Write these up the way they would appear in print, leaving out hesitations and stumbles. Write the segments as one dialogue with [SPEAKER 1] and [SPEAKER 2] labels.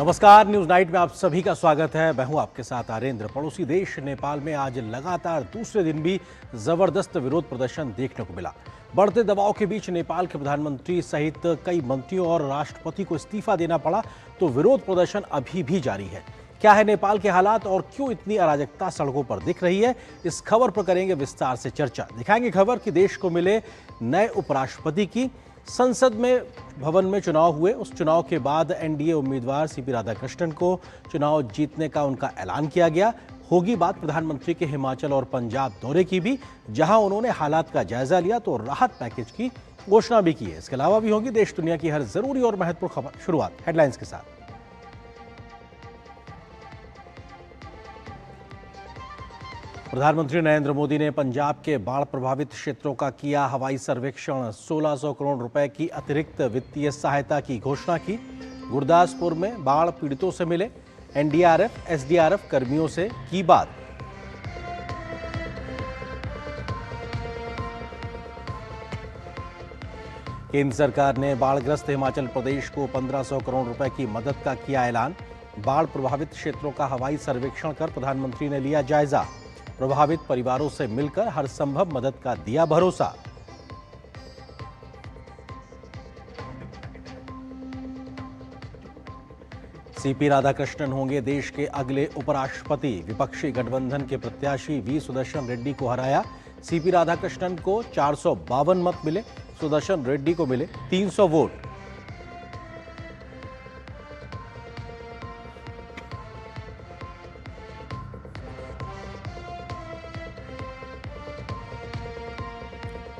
[SPEAKER 1] नमस्कार, news night में आप सभी का स्वागत है। मैं हूं आपके साथ आरेंद्र। पड़ोसी देश नेपाल में आज लगातार दूसरे दिन भी जबरदस्त विरोध प्रदर्शन देखने को मिला। बढ़ते दबाव के बीच नेपाल के प्रधानमंत्री सहित कई मंत्रियों और राष्ट्रपति को इस्तीफा देना पड़ा, तो विरोध प्रदर्शन अभी भी जारी है। क्या है नेपाल के हालात और क्यों इतनी अराजकता सड़कों पर दिख रही है, इस खबर पर करेंगे विस्तार से चर्चा। दिखाएंगे खबर कि देश को मिले नए उपराष्ट्रपति की, संसद में भवन में चुनाव हुए, उस चुनाव के बाद एनडीए उम्मीदवार सीपी राधाकृष्णन को चुनाव जीतने का उनका ऐलान किया गया। होगी बात प्रधानमंत्री के हिमाचल और पंजाब दौरे की भी, जहां उन्होंने हालात का जायजा लिया तो राहत पैकेज की घोषणा भी की है। इसके अलावा भी होगी देश दुनिया की हर जरूरी और महत्वपूर्ण खबर। शुरुआत हेडलाइंस के साथ। प्रधानमंत्री नरेंद्र मोदी ने पंजाब के बाढ़ प्रभावित क्षेत्रों का किया हवाई सर्वेक्षण। 1600 करोड़ रुपए की अतिरिक्त वित्तीय सहायता की घोषणा की। गुरदासपुर में बाढ़ पीड़ितों से मिले, एनडीआरएफ, एसडीआरएफ कर्मियों से की बात। केंद्र सरकार ने बाढ़ग्रस्त हिमाचल प्रदेश को 1500 करोड़ रुपए की मदद का किया ऐलान। बाढ़ प्रभावित क्षेत्रों का हवाई सर्वेक्षण कर प्रधानमंत्री ने लिया जायजा। प्रभावित परिवारों से मिलकर हर संभव मदद का दिया भरोसा। सीपी राधाकृष्णन होंगे देश के अगले उपराष्ट्रपति। विपक्षी गठबंधन के प्रत्याशी वी सुदर्शन रेड्डी को हराया। सीपी राधाकृष्णन को 452 मत मिले, सुदर्शन रेड्डी को मिले 300 वोट।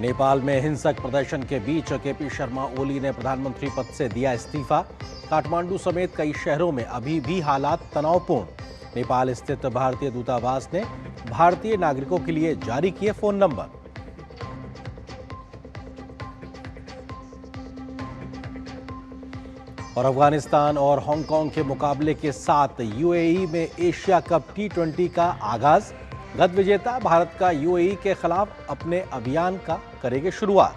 [SPEAKER 1] नेपाल में हिंसक प्रदर्शन के बीच केपी शर्मा ओली ने प्रधानमंत्री पद से दिया इस्तीफा। काठमांडू समेत कई शहरों में अभी भी हालात तनावपूर्ण। नेपाल स्थित भारतीय दूतावास ने भारतीय नागरिकों के लिए जारी किए फोन नंबर। और अफगानिस्तान और हांगकांग के मुकाबले के साथ यूएई में एशिया कप T20 का आगाज। गत विजेता भारत का यूएई के खिलाफ अपने अभियान का करेंगे शुरुआत।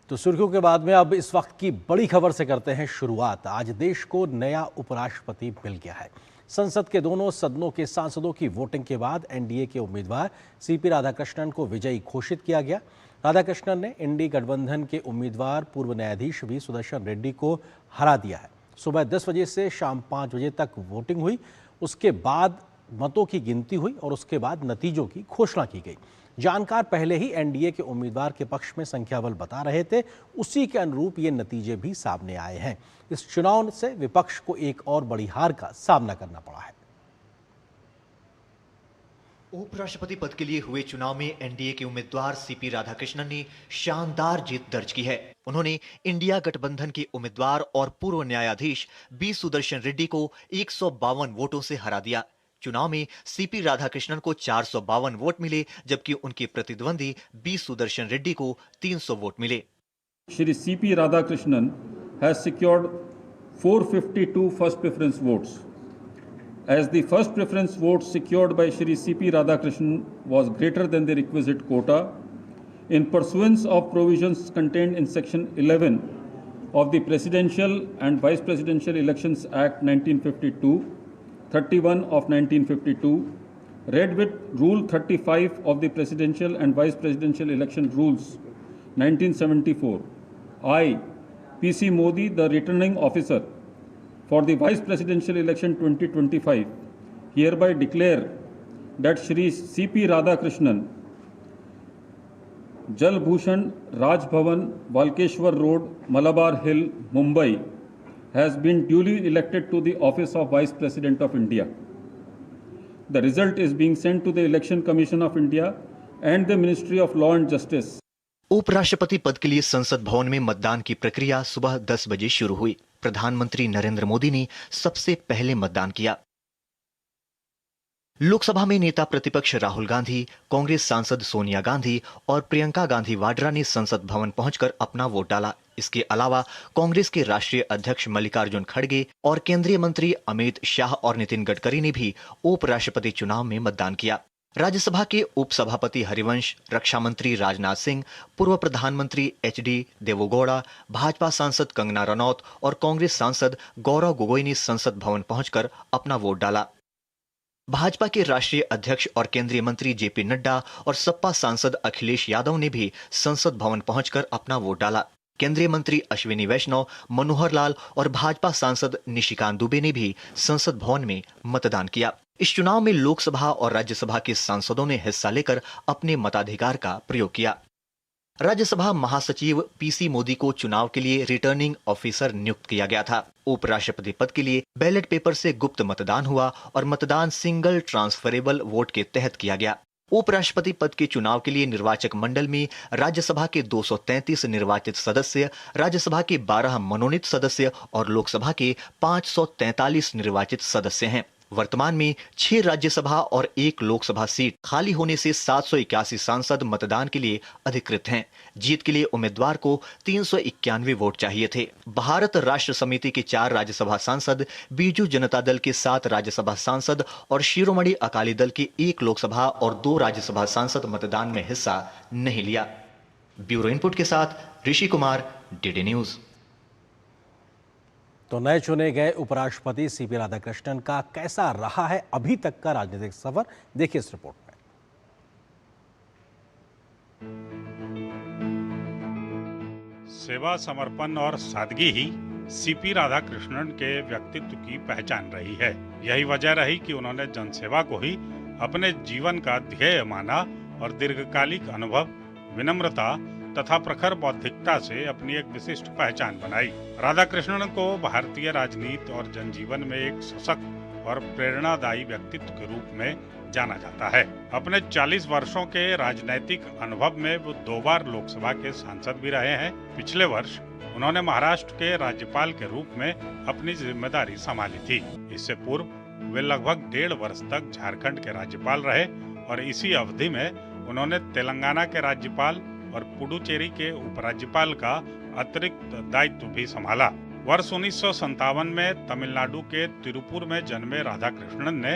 [SPEAKER 1] तो सुर्खियों के बाद में अब इस वक्त की बड़ी खबर से करते हैं शुरुआत। आज देश को नया उपराष्ट्रपति मिल गया है। संसद के दोनों सदनों के सांसदों की वोटिंग के बाद एनडीए के उम्मीदवार सीपी राधाकृष्णन को विजयी घोषित किया गया। राधाकृष्णन ने इंडी गठबंधन के उम्मीदवार पूर्व न्यायाधीश वी सुदर्शन रेड्डी को हरा दिया है। सुबह 10 बजे से शाम 5 बजे तक वोटिंग हुई, उसके बाद मतों की गिनती हुई और उसके बाद नतीजों की घोषणा की गई। जानकार पहले ही एनडीए के उम्मीदवार के पक्ष में संख्या बल बता रहे थे, उसी के अनुरूप ये नतीजे भी सामने आए हैं। इस चुनाव से विपक्ष को एक और बड़ी हार का सामना करना पड़ा है।
[SPEAKER 2] उपराष्ट्रपति पद के लिए हुए चुनाव में एनडीए के उम्मीदवार सीपी राधाकृष्णन ने शानदार जीत दर्ज की है। उन्होंने इंडिया गठबंधन के उम्मीदवार और पूर्व न्यायाधीश बी सुदर्शन रेड्डी को 152 वोटों से हरा दिया। चुनाव में सीपी राधाकृष्णन को 452 वोट मिले, जबकि उनके प्रतिद्वंदी बी सुदर्शन रेड्डी को 300 वोट मिले।
[SPEAKER 3] Shri CP Radhakrishnan has secured 452 first preference votes. As the first preference vote secured by Shri C.P. Radhakrishnan was greater than the requisite quota, in pursuance of provisions contained in Section 11 of the Presidential and Vice Presidential Elections Act 1952, 31 of 1952, read with Rule 35 of the Presidential and Vice Presidential Election Rules 1974, I, P.C. Modi, the returning officer, for the Vice Presidential Election 2025, hereby declare that Shri C.P. Radhakrishnan, Jal Bhushan, Raj Bhavan, Walkeshwar Road, Malabar Hill, Mumbai, has been duly elected to the office of Vice President of India. The result is being sent to the Election Commission of India and the Ministry of Law and Justice.
[SPEAKER 2] उपराष्ट्रपति पद के लिए संसद भवन में मतदान की प्रक्रिया सुबह 10 बजे शुरू हुई। प्रधानमंत्री नरेंद्र मोदी ने सबसे पहले मतदान किया। लोकसभा में नेता प्रतिपक्ष राहुल गांधी, कांग्रेस सांसद सोनिया गांधी और प्रियंका गांधी वाड्रा ने संसद भवन पहुंचकर अपना वोट डाला। इसके अलावा कांग्रेस के राष्ट्रीय अध्यक्ष मल्लिकार्जुन खड़गे और केंद्रीय मंत्री अमित शाह और नितिन गडकरी ने भी उपराष्ट्रपति चुनाव में मतदान किया। राज्यसभा के उपसभापति हरिवंश, रक्षा मंत्री राजनाथ सिंह, पूर्व प्रधानमंत्री एचडी देवेगौड़ा, भाजपा सांसद कंगना रनौत और कांग्रेस सांसद गौरव गोगोई ने संसद भवन पहुंचकर अपना वोट डाला। भाजपा के राष्ट्रीय अध्यक्ष और केंद्रीय मंत्री जेपी नड्डा और सपा सांसद अखिलेश यादव ने भी संसद भवन पहुंचकर अपना वोट डाला। केंद्रीय मंत्री अश्विनी वैष्णव, मनोहर लाल और भाजपा सांसद निशिकांत दुबे ने भी संसद भवन में मतदान किया। इस चुनाव में लोकसभा और राज्यसभा के सांसदों ने हिस्सा लेकर अपने मताधिकार का प्रयोग किया। राज्यसभा महासचिव पीसी मोदी को चुनाव के लिए रिटर्निंग ऑफिसर नियुक्त किया गया था। उपराष्ट्रपति पद के लिए बैलेट पेपर से गुप्त मतदान हुआ और मतदान सिंगल ट्रांसफरेबल वोट के तहत किया गया। उपराष्ट्रपति पद के चुनाव के लिए निर्वाचक मंडल में राज्यसभा के 233 निर्वाचित सदस्य, राज्यसभा के 12 मनोनीत सदस्य और लोकसभा के 543 निर्वाचित सदस्य हैं। वर्तमान में 6 राज्यसभा और 1 लोकसभा सीट खाली होने से 781 सांसद मतदान के लिए अधिकृत हैं। जीत के लिए उम्मीदवार को 391 वोट चाहिए थे। भारत राष्ट्र समिति के 4 राज्यसभा सांसद, बीजू जनता दल के 7 राज्यसभा सांसद और शिरोमणि अकाली दल के 1 लोकसभा और 2 राज्यसभा सांसद मतदान में हिस्सा नहीं लिया। ब्यूरो इनपुट के साथ ऋषि कुमार, डीडी न्यूज।
[SPEAKER 1] तो नए चुने गए उपराष्ट्रपति सीपी राधाकृष्णन का कैसा रहा है अभी तक का राजनीतिक सफर, देखिए इस रिपोर्ट में।
[SPEAKER 4] सेवा, समर्पण और सादगी ही सीपी राधाकृष्णन के व्यक्तित्व की पहचान रही है। यही वजह रही कि उन्होंने जनसेवा को ही अपने जीवन का ध्येय माना और दीर्घकालिक अनुभव, विनम्रता तथा प्रखर बौद्धिकता से अपनी एक विशिष्ट पहचान बनाई। राधाकृष्णन को भारतीय राजनीति और जनजीवन में एक सशक्त और प्रेरणादायी व्यक्तित्व के रूप में जाना जाता है। अपने 40 वर्षों के राजनैतिक अनुभव में वो 2 बार लोकसभा के सांसद भी रहे हैं। पिछले वर्ष उन्होंने महाराष्ट्र के राज्यपाल के रूप में अपनी जिम्मेदारी संभाली थी। इससे पूर्व वे लगभग 1.5 वर्ष तक झारखंड के राज्यपाल रहे और इसी अवधि में उन्होंने तेलंगाना के राज्यपाल और पुडुचेरी के उपराज्यपाल का अतिरिक्त दायित्व भी संभाला। वर्ष 1957 में तमिलनाडु के तिरुपुर में जन्मे राधाकृष्णन ने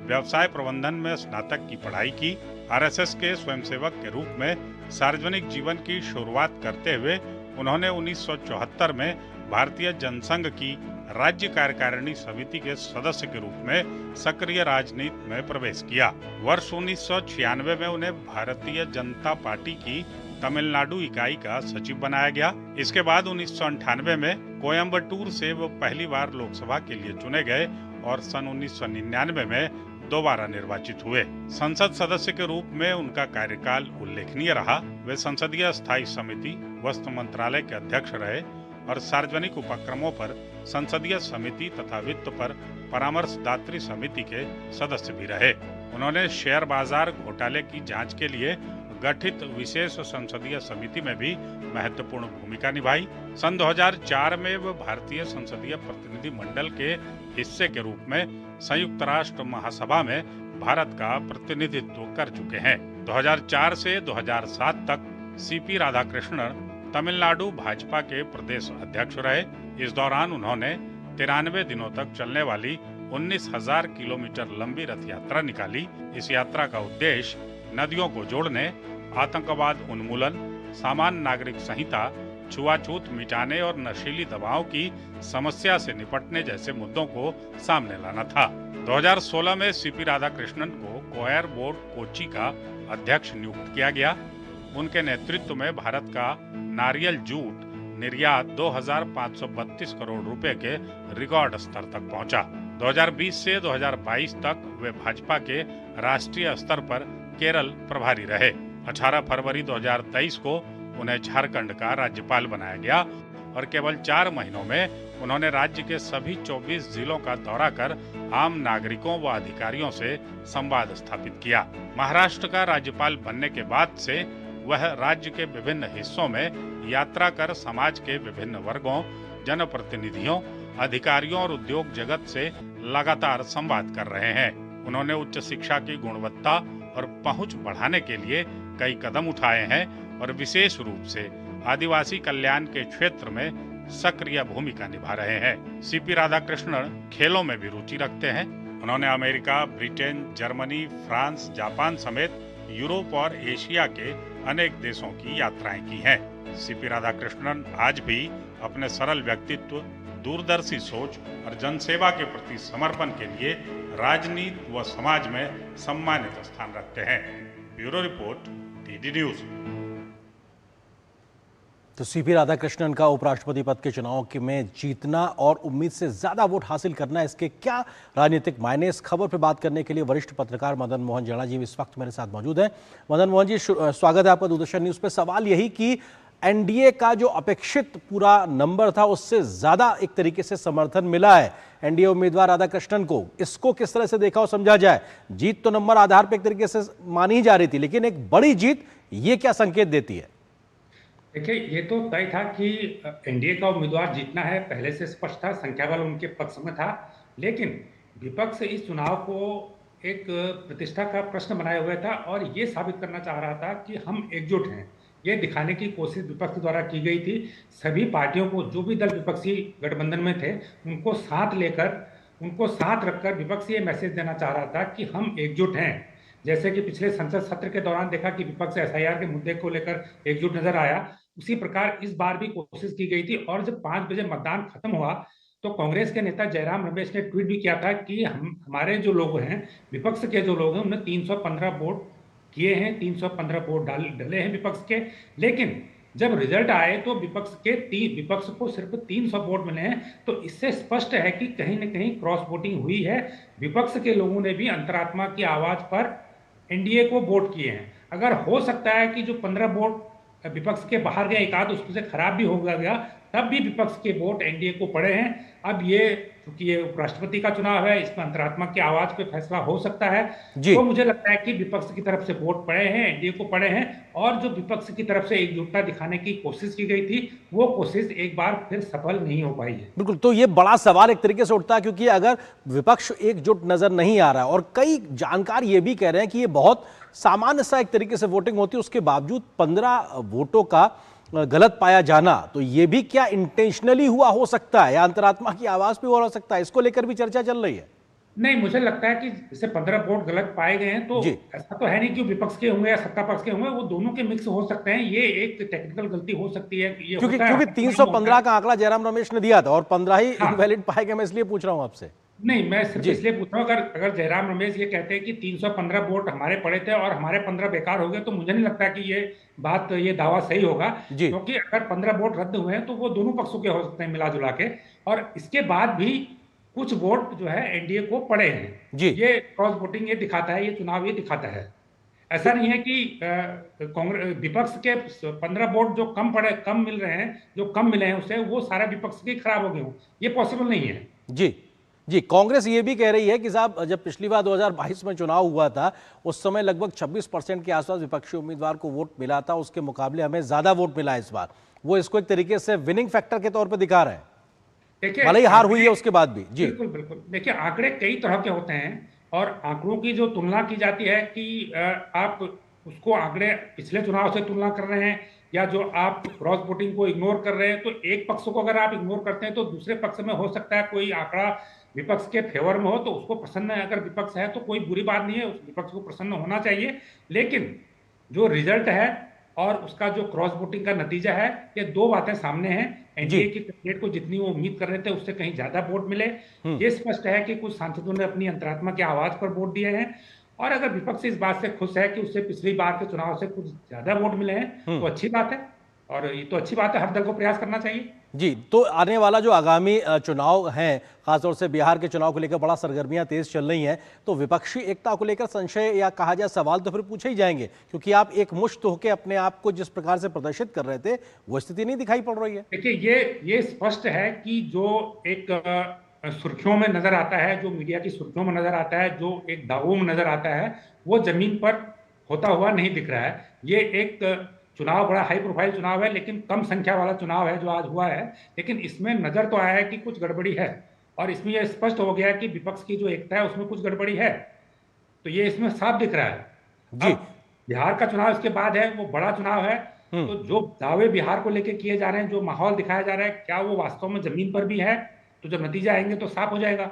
[SPEAKER 4] व्यवसाय प्रबंधन में स्नातक की पढ़ाई की। आरएसएस के स्वयंसेवक के रूप में सार्वजनिक जीवन की शुरुआत करते हुए उन्होंने 1974 में भारतीय जनसंघ की राज्य कार्यकारिणी समिति के सदस्य के रूप में सक्रिय राजनीति में प्रवेश किया। वर्ष 1996 में उन्हें भारतीय जनता पार्टी की तमिलनाडु इकाई का सचिव बनाया गया। इसके बाद 1998 में कोयम्बटूर से वो पहली बार लोकसभा के लिए चुने गए और सन 1999 में दोबारा निर्वाचित हुए। संसद सदस्य के रूप में उनका कार्यकाल उल्लेखनीय रहा। वे संसदीय स्थायी समिति, वस्त्र मंत्रालय के अध्यक्ष रहे और सार्वजनिक उपक्रमों पर संसदीय समिति तथा वित्त पर परामर्शदात्री समिति के सदस्य भी रहे। उन्होंने शेयर बाजार घोटाले की जांच के लिए गठित विशेष संसदीय समिति में भी महत्वपूर्ण भूमिका निभाई। सन 2004 में वे भारतीय संसदीय प्रतिनिधि मंडल के हिस्से के रूप में संयुक्त राष्ट्र महासभा में भारत का प्रतिनिधित्व कर चुके हैं। 2004 से 2007 तक सीपी राधाकृष्णन तमिलनाडु भाजपा के प्रदेश अध्यक्ष रहे। इस दौरान उन्होंने 93 दिनों तक चलने वाली 19,000 किलोमीटर लंबी रथ यात्रा निकाली। इस यात्रा का उद्देश्य नदियों को जोड़ने, आतंकवाद उन्मूलन, सामान्य नागरिक संहिता, छुआछूत मिटाने और नशीली दवाओं की समस्या से निपटने जैसे मुद्दों को सामने लाना था। 2016 में सीपी राधाकृष्णन को कोयर बोर्ड कोच्चि का अध्यक्ष नियुक्त किया गया। उनके नेतृत्व में भारत का नारियल जूट निर्यात 2,532 करोड़ रुपए के रिकॉर्ड स्तर तक पहुंचा। 2020 से 2022 तक वे भाजपा के राष्ट्रीय स्तर पर केरल प्रभारी रहे। 18 फरवरी 2023 को उन्हें झारखंड का राज्यपाल बनाया गया और केवल 4 महीनों में उन्होंने राज्य के सभी 24 जिलों का दौरा कर आम नागरिकों व अधिकारियों से संवाद स्थापित किया। महाराष्ट्र का राज्यपाल बनने के बाद से वह राज्य के विभिन्न हिस्सों में यात्रा कर समाज के विभिन्न वर्गों, जनप्रतिनिधियों, अधिकारियों और उद्योग जगत से लगातार संवाद कर रहे हैं। उन्होंने उच्च शिक्षा की गुणवत्ता और पहुंच बढ़ाने के लिए कई कदम उठाए हैं और विशेष रूप से आदिवासी कल्याण के क्षेत्र में सक्रिय भूमिका निभा रहे हैं। सीपी राधाकृष्णन खेलों में भी रुचि रखते हैं। उन्होंने America, Britain, Germany, France, Japan समेत यूरोप और एशिया के अनेक देशों की यात्राएं की हैं। सीपी राधाकृष्णन आज भी अपने सरल व्यक्तित्व, दूरदर्शी सोच और जनसेवा के प्रति समर्पण के लिए राजनीति व समाज में सम्मानित स्थान रखते हैं। Bureau report, DD news.
[SPEAKER 1] तो सीपी राधाकृष्णन का उपराष्ट्रपति पद के चुनाव में जीतना और उम्मीद से ज्यादा वोट हासिल करना, इसके क्या राजनीतिक मायने, इस खबर पर बात करने के लिए वरिष्ठ पत्रकार मदन मोहन जैना जी इस वक्त मेरे साथ मौजूद हैं। मदन मोहन जी, स्वागत है आपका दूरदर्शन न्यूज पे। सवाल यही कि एनडीए का जो अपेक्षित पूरा नंबर था उससे ज्यादा एक तरीके से समर्थन मिला है एनडीए उम्मीदवार राधाकृष्णन को, इसको किस तरह से देखा और समझा जाए? जीत तो नंबर आधार पर एक तरीके से मानी ही जा रही थी, लेकिन एक बड़ी जीत ये क्या संकेत देती है?
[SPEAKER 5] देखिए, ये तो तय था कि एनडीए का उम्मीदवार जीतना है, पहले से स्पष्ट था, संख्या बल उनके पक्ष में था। लेकिन विपक्ष इस चुनाव को एक प्रतिष्ठा का प्रश्न बनाए हुए था और ये साबित करना चाह रहा था कि हम एकजुट हैं। ये दिखाने की कोशिश विपक्ष द्वारा की गई थी। सभी पार्टियों को, जो भी दल विपक्षी गठबंधन में थे, उनको साथ रखकर विपक्ष ये मैसेज देना चाह रहा था कि हम एकजुट हैं। जैसे कि पिछले संसद सत्र के दौरान देखा कि विपक्ष एसआईआर के मुद्दे को लेकर एकजुट नजर आया, उसी प्रकार इस बार भी कोशिश की गई थी। और जब 5 बजे मतदान खत्म हुआ तो कांग्रेस के नेता जयराम रमेश ने ट्वीट भी किया था कि हमारे जो लोग हैं, विपक्ष के जो लोग हैं, उन्हें 315 वोट किए हैं, 315 वोट डले हैं विपक्ष के। लेकिन जब रिजल्ट आए तो विपक्ष को सिर्फ 300 वोट मिले हैं। तो इससे स्पष्ट है कि कहीं न कहीं क्रॉस वोटिंग हुई है। विपक्ष के लोगों ने भी अंतरात्मा की आवाज पर एनडीए को वोट किए हैं। अगर हो सकता है कि जो 15 वोट विपक्ष के बाहर गए, एक आध उससे खराब भी हो गया, तब भी विपक्ष के वोट एनडीए को पड़े हैं। अब ये क्योंकि ये उपराष्ट्रपति का चुनाव है, इसमें अंतरात्मा की आवाज पे फैसला हो सकता है। तो मुझे लगता है कि विपक्ष की तरफ से वोट पड़े हैं, एनडीए को पड़े हैं। और जो विपक्ष की तरफ से एकजुटता दिखाने की कोशिश की गई थी, वो कोशिश एक बार फिर सफल नहीं हो पाई है।
[SPEAKER 1] बिल्कुल, तो ये बड़ा सवाल एक तरीके से उठता है, क्योंकि अगर विपक्ष एकजुट नजर नहीं आ रहा है और कई जानकार ये भी कह रहे हैं कि ये बहुत सामान्य सा एक तरीके से वोटिंग होती है, उसके बावजूद 15 वोटों का गलत पाया जाना, तो ये भी क्या इंटेंशनली हुआ हो सकता है या अंतरात्मा की आवाज पे हो सकता है? इसको लेकर भी चर्चा चल रही है।
[SPEAKER 5] नहीं, मुझे लगता है कि जैसे 15 वोट गलत पाए गए हैं, तो ऐसा तो है नहीं कि विपक्ष के होंगे या सत्ता पक्ष के होंगे, वो दोनों के मिक्स हो सकते हैं। ये एक टेक्निकल गलती हो सकती है। ये
[SPEAKER 1] क्योंकि 315 का आंकड़ा जयराम रमेश ने दिया था और 15 ही इनवैलिड पाए गए। मैं इसलिए पूछ रहा हूं आपसे।
[SPEAKER 5] नहीं, मैं सिर्फ इसलिए पूछ रहा हूँ, अगर जयराम रमेश ये कहते हैं कि 315 वोट हमारे पड़े थे और हमारे 15 बेकार हो गए, तो मुझे नहीं लगता कि ये दावा सही होगा। क्योंकि अगर 15 वोट रद्द हुए हैं तो वो दोनों पक्षों के हो सकते हैं मिला जुला के, और इसके बाद भी कुछ वोट जो है एनडीए को पड़े हैं। ये क्रॉस वोटिंग ये दिखाता है, ये चुनाव ये दिखाता है। ऐसा नहीं है कि कांग्रेस विपक्ष के 15 वोट जो कम मिल रहे हैं, जो कम मिले हैं उससे, वो सारा विपक्ष के खराब हो गए हों, ये पॉसिबल नहीं है।
[SPEAKER 1] जी, कांग्रेस ये भी कह रही है कि साहब, जब पिछली बार 2022 में चुनाव हुआ था, उस समय लगभग 26% के आसपास विपक्षी उम्मीदवार को वोट मिला था, उसके मुकाबले हमें ज्यादा वोट मिला है इस बार। वो इसको एक तरीके से विनिंग फैक्टर के तौर पर दिखा रहे हैं, भले ही हार हुई है उसके बाद भी। जी
[SPEAKER 5] बिल्कुल। देखिए, आंकड़े कई तरह के होते हैं और आंकड़ों की जो तुलना की जाती है कि आप उसको आंकड़े पिछले चुनाव से तुलना कर रहे हैं या जो आप क्रॉस वोटिंग को इग्नोर कर रहे हैं, तो एक पक्ष को अगर आप इग्नोर करते हैं तो दूसरे पक्ष में हो सकता है कोई आंकड़ा विपक्ष के फेवर में हो, तो उसको प्रसन्न है। अगर विपक्ष है तो कोई बुरी बात नहीं है, उस विपक्ष को प्रसन्न होना चाहिए। लेकिन जो रिजल्ट है और उसका जो क्रॉस वोटिंग का नतीजा है, ये दो बातें सामने हैं। एनडीए के कैंडिडेट को जितनी वो उम्मीद कर रहे थे उससे कहीं ज्यादा वोट मिले। ये स्पष्ट है कि कुछ सांसदों ने अपनी अंतरात्मा की आवाज पर वोट दिए हैं, और अगर विपक्ष इस बात से खुश है कि उससे पिछली बार के चुनाव से कुछ ज्यादा वोट मिले हैं, तो अच्छी बात है। और ये तो अच्छी बात है, हर दल को प्रयास करना चाहिए।
[SPEAKER 1] जी, तो आने वाला जो आगामी चुनाव है, खासतौर से बिहार के चुनाव को लेकर बड़ा सरगर्मियां तेज चल रही हैं, तो विपक्षी एकता को लेकर संशय या कहा जाए सवाल तो फिर पूछे ही जाएंगे, क्योंकि आप एक मुश्त होकर अपने आप को जिस प्रकार से प्रदर्शित कर रहे थे, वो स्थिति नहीं दिखाई पड़ रही है।
[SPEAKER 5] देखिए, ये स्पष्ट है कि जो एक सुर्खियों में नजर आता है, जो मीडिया की सुर्खियों में नजर आता है, जो एक दावों में नजर आता है, वो जमीन पर होता हुआ नहीं दिख रहा है। ये एक चुनाव बड़ा हाई प्रोफाइल चुनाव है, लेकिन कम संख्या वाला चुनाव है जो आज हुआ है, लेकिन इसमें नजर तो आया है कि कुछ गड़बड़ी है, और इसमें यह स्पष्ट हो गया है कि विपक्ष की जो एकता है उसमें कुछ गड़बड़ी है। तो ये इसमें साफ दिख रहा है। अब बिहार का चुनाव इसके बाद है, वो बड़ा चुनाव है, तो जो दावे बिहार को लेकर किए जा रहे हैं, जो माहौल दिखाया जा रहा है, क्या वो वास्तव में जमीन पर भी है? तो जब नतीजा आएंगे तो साफ हो जाएगा।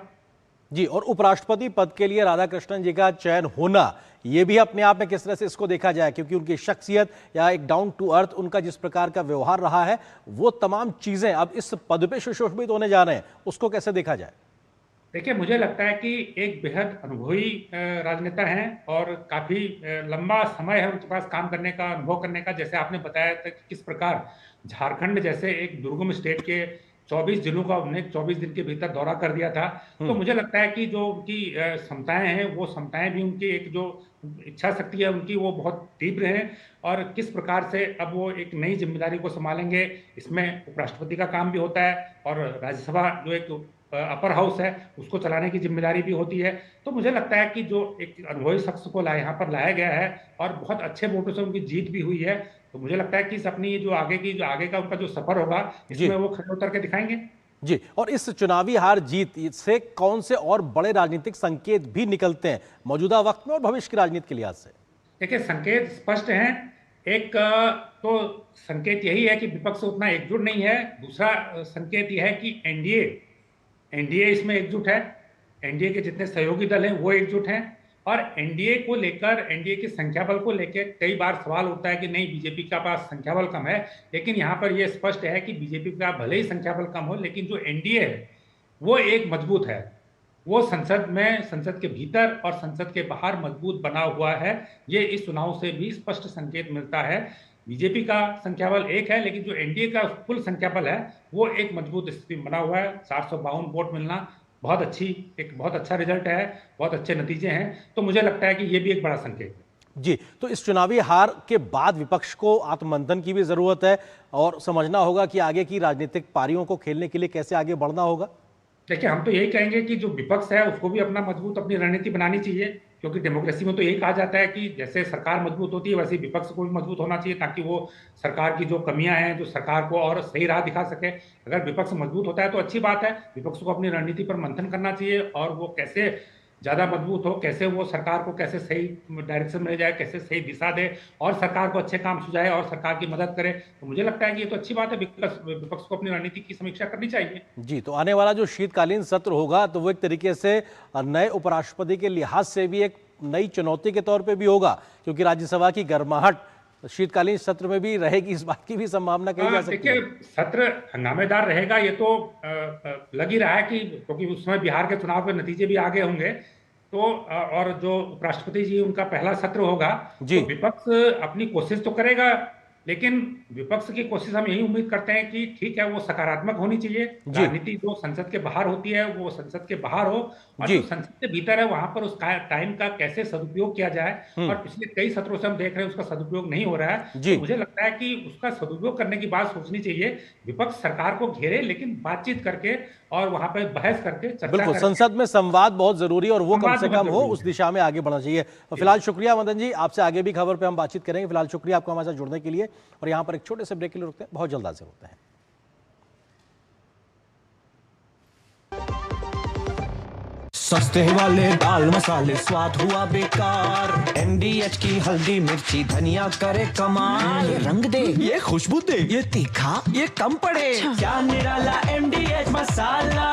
[SPEAKER 1] जी, और उपराष्ट्रपति पद के लिए राधाकृष्णन जी का चयन होना, ये भी अपने आप में किस तरह से इसको देखा जाए, क्योंकि उनकी शख्सियत या एक डाउन टू अर्थ उनका जिस प्रकार का व्यवहार रहा है, वो तमाम चीजें अब इस पद पे सुशोभित होने जा रहे हैं, उसको कैसे देखा जाए?
[SPEAKER 5] देखिए, मुझे लगता है कि एक बेहद अनुभवी राजनेता हैं और काफ़ी लंबा समय है उनके पास काम करने का, अनुभव करने का। जैसे आपने बताया था कि किस प्रकार झारखंड जैसे एक दुर्गम स्टेट के 24 जिलों का उन्होंने 24 दिन के भीतर दौरा कर दिया था। तो मुझे लगता है कि जो उनकी क्षमताएं हैं, वो क्षमताएं भी उनकी एक जो इच्छा शक्ति है उनकी, वो बहुत तीव्र है। और किस प्रकार से अब वो एक नई जिम्मेदारी को संभालेंगे, इसमें उपराष्ट्रपति का काम भी होता है और राज्यसभा जो एक अपर हाउस है उसको चलाने की जिम्मेदारी भी होती है। तो मुझे लगता है कि जो एक अनुभवी शख्स को यहाँ पर लाया गया है और बहुत अच्छे वोटों से उनकी जीत भी हुई है, तो मुझे लगता है कि इस अपनी जो आगे का उनका जो सफर होगा, इसमें वो खड़े उतर के दिखाएंगे।
[SPEAKER 1] जी, और इस चुनावी हार जीत से कौन से और बड़े राजनीतिक संकेत भी निकलते हैं मौजूदा वक्त में और भविष्य की राजनीति के लिहाज से?
[SPEAKER 5] देखिए, संकेत स्पष्ट हैं। एक तो संकेत यही है कि विपक्ष उतना एकजुट नहीं है। दूसरा संकेत यह है कि एनडीए इसमें एकजुट है। एनडीए के जितने सहयोगी दल हैं वो एकजुट हैं। और एनडीए को लेकर, एनडीए के संख्या बल को लेकर कई बार सवाल उठता है कि नहीं, बीजेपी का पास संख्या बल कम है। लेकिन यहाँ पर यह स्पष्ट है कि बीजेपी का भले ही संख्या बल कम हो, लेकिन जो एनडीए है वो एक मजबूत है। वो संसद के भीतर और संसद के बाहर मजबूत बना हुआ है। ये इस चुनाव से भी स्पष्ट संकेत मिलता है। बीजेपी का संख्या बल एक है, लेकिन जो एनडीए का कुल संख्या बल है वो एक मजबूत स्थिति में बना हुआ है। 452 वोट मिलना बहुत अच्छा रिजल्ट है, बहुत अच्छे नतीजे हैं। तो मुझे लगता है कि ये भी एक बड़ा संकेत है।
[SPEAKER 1] जी, तो इस चुनावी हार के बाद विपक्ष को आत्ममंथन की भी जरूरत है और समझना होगा कि आगे की राजनीतिक पारियों को खेलने के लिए कैसे आगे बढ़ना होगा।
[SPEAKER 5] देखिए, हम तो यही कहेंगे कि जो विपक्ष है उसको भी अपनी रणनीति बनानी चाहिए, क्योंकि डेमोक्रेसी में तो यही कहा जाता है कि जैसे सरकार मजबूत होती है वैसे ही विपक्ष को भी मजबूत होना चाहिए, ताकि वो सरकार की जो कमियां हैं, जो सरकार को और सही राह दिखा सके। अगर विपक्ष मजबूत होता है तो अच्छी बात है। विपक्ष को अपनी रणनीति पर मंथन करना चाहिए और वो कैसे ज़्यादा मजबूत हो, कैसे वो सरकार को कैसे सही डायरेक्शन में ले जाए, कैसे सही दिशा दे और सरकार को अच्छे काम सुझाए और सरकार की मदद करे। तो मुझे लगता है कि ये तो अच्छी बात है। विपक्ष को अपनी रणनीति की समीक्षा करनी चाहिए।
[SPEAKER 1] जी, तो आने वाला जो शीतकालीन सत्र होगा तो वो एक तरीके से नए उपराष्ट्रपति के लिहाज से भी एक नई चुनौती के तौर पे भी होगा, क्योंकि राज्यसभा की गर्माहट शीतकालीन सत्र में भी रहेगी, इस बात की भी संभावना कही जा सकती है।
[SPEAKER 5] देखिए, सत्र हंगामेदार रहेगा, ये तो लग ही रहा है, कि क्योंकि उस समय बिहार के चुनाव के नतीजे भी आगे होंगे। तो और जो उपराष्ट्रपति जी उनका पहला सत्र होगा, तो विपक्ष अपनी कोशिश तो करेगा, लेकिन विपक्ष की कोशिश हम यही उम्मीद करते हैं कि ठीक है, वो सकारात्मक होनी चाहिए। राजनीति जो संसद के बाहर होती है वो संसद के बाहर हो, और जो संसद के भीतर है वहां पर उसका टाइम का कैसे सदुपयोग किया जाए। और पिछले कई सत्रों से हम देख रहे हैं उसका सदुपयोग नहीं हो रहा है। तो मुझे लगता है कि उसका सदुपयोग करने की बात सोचनी चाहिए। विपक्ष सरकार को घेरे, लेकिन बातचीत करके और वहां पर बहस करके, चर्चा
[SPEAKER 1] बिल्कुल,
[SPEAKER 5] करके।
[SPEAKER 1] संसद में संवाद बहुत जरूरी है और वो कम से कम हो, उस दिशा में आगे बढ़ना चाहिए। फिलहाल शुक्रिया मदन जी, आपसे आगे भी खबर पे हम बातचीत करेंगे। फिलहाल शुक्रिया आपको हमारे साथ जुड़ने के लिए, और यहाँ पर एक छोटे से ब्रेक के लिए रुकते हैं, बहुत जल्द हाजिर होते हैं।
[SPEAKER 6] सस्ते वाले दाल मसाले स्वाद हुआ बेकार, एमडीएच की हल्दी मिर्ची धनिया करे कमाल। ये रंग दे, ये खुशबू दे, ये तीखा, ये कम पड़े, क्या निराला एमडीएच मसाला।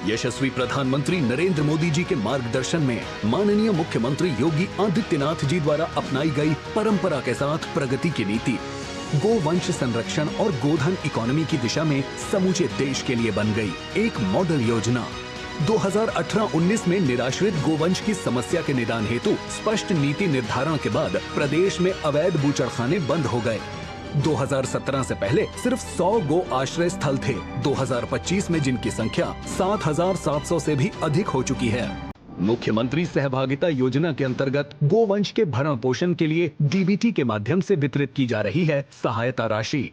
[SPEAKER 7] यशस्वी प्रधानमंत्री नरेंद्र मोदी जी के मार्गदर्शन में माननीय मुख्यमंत्री योगी आदित्यनाथ जी द्वारा अपनाई गई परंपरा के साथ प्रगति की नीति गोवंश संरक्षण और गोधन इकोनॉमी की दिशा में समूचे देश के लिए बन गई एक मॉडल योजना। 2018-19 में निराश्रित गोवंश की समस्या के निदान हेतु स्पष्ट नीति निर्धारण के बाद प्रदेश में अवैध बूचड़खाने बंद हो गए। 2017 से पहले सिर्फ 100 गो आश्रय स्थल थे, 2025 में जिनकी संख्या 7,700 से भी अधिक हो चुकी है। मुख्यमंत्री सहभागिता योजना के अंतर्गत गोवंश के भरण पोषण के लिए डीबीटी के माध्यम से वितरित की जा रही है सहायता राशि।